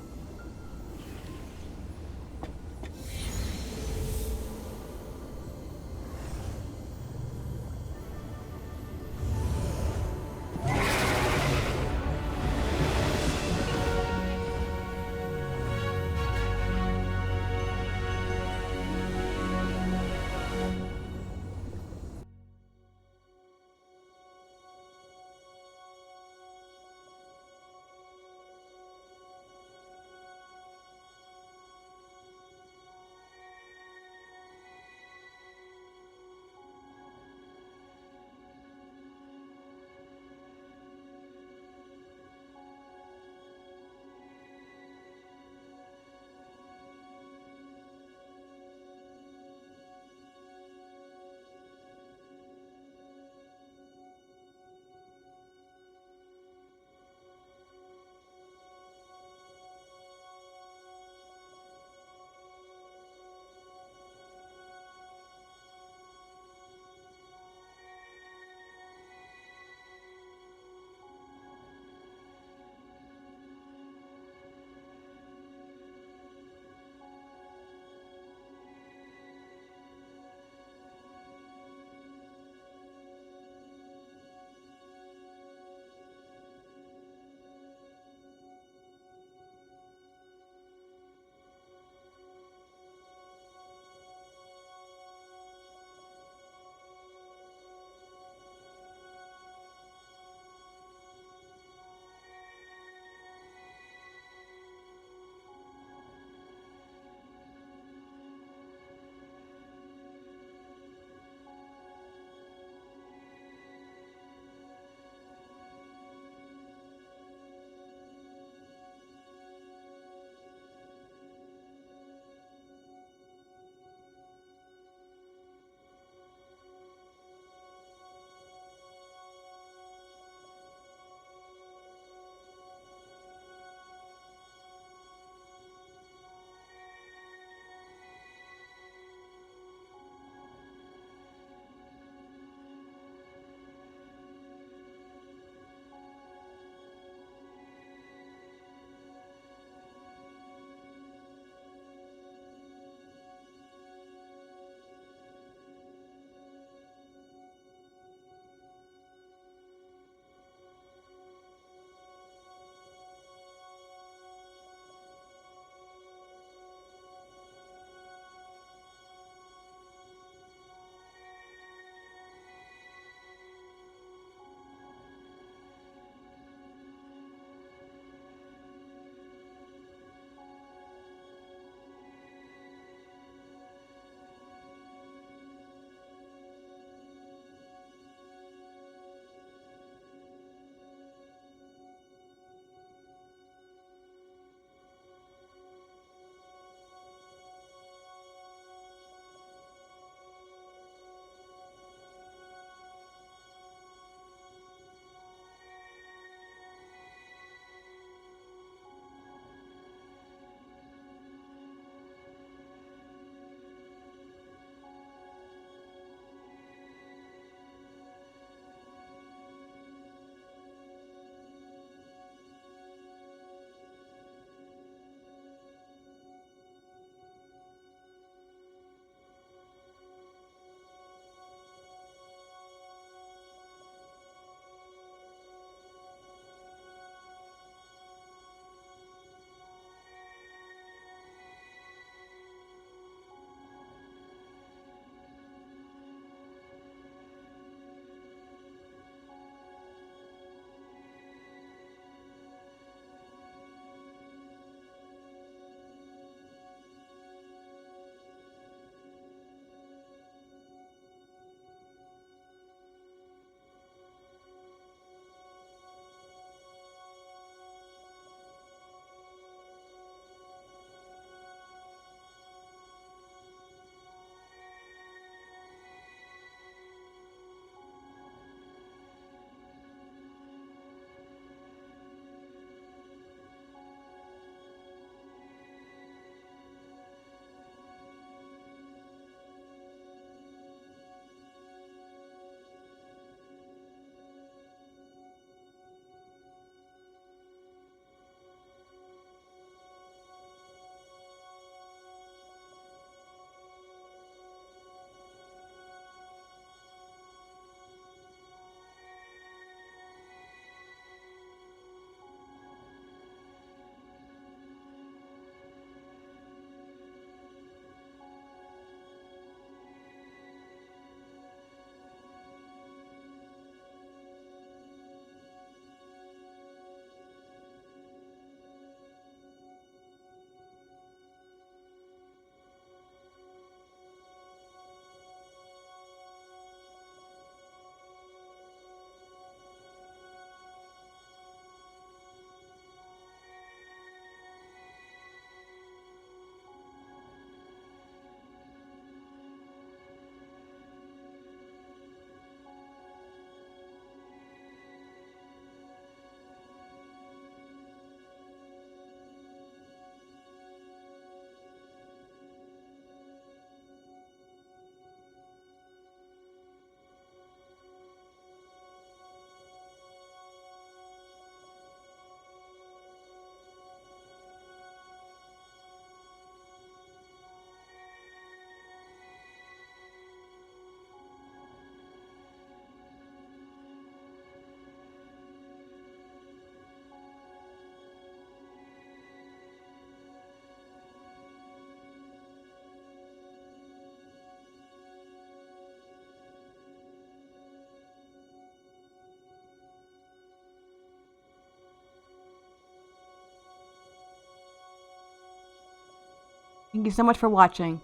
Thank you so much for watching.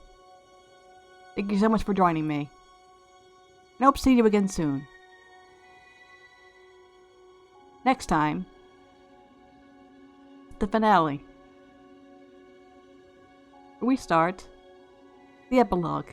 Thank you so much for joining me. And I hope to see you again soon. Next time, the finale. We start the epilogue.